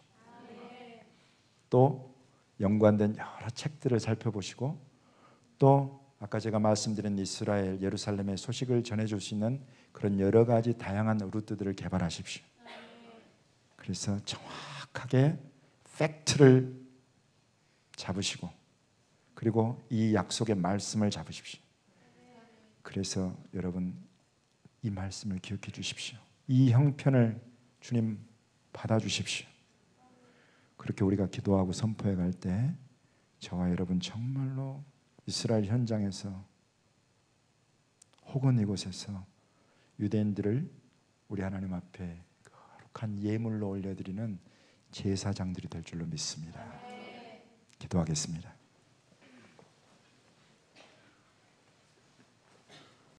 또 연관된 여러 책들을 살펴보시고, 또 아까 제가 말씀드린 이스라엘, 예루살렘의 소식을 전해줄 수 있는 그런 여러 가지 다양한 루트들을 개발하십시오. 그래서 정확하게 팩트를 잡으시고, 그리고 이 약속의 말씀을 잡으십시오. 그래서 여러분, 이 말씀을 기억해 주십시오. 이 형편을 주님 받아주십시오. 그렇게 우리가 기도하고 선포해 갈 때 저와 여러분 정말로 이스라엘 현장에서 혹은 이곳에서 유대인들을 우리 하나님 앞에 거룩한 예물로 올려드리는 제사장들이 될 줄로 믿습니다. 기도하겠습니다.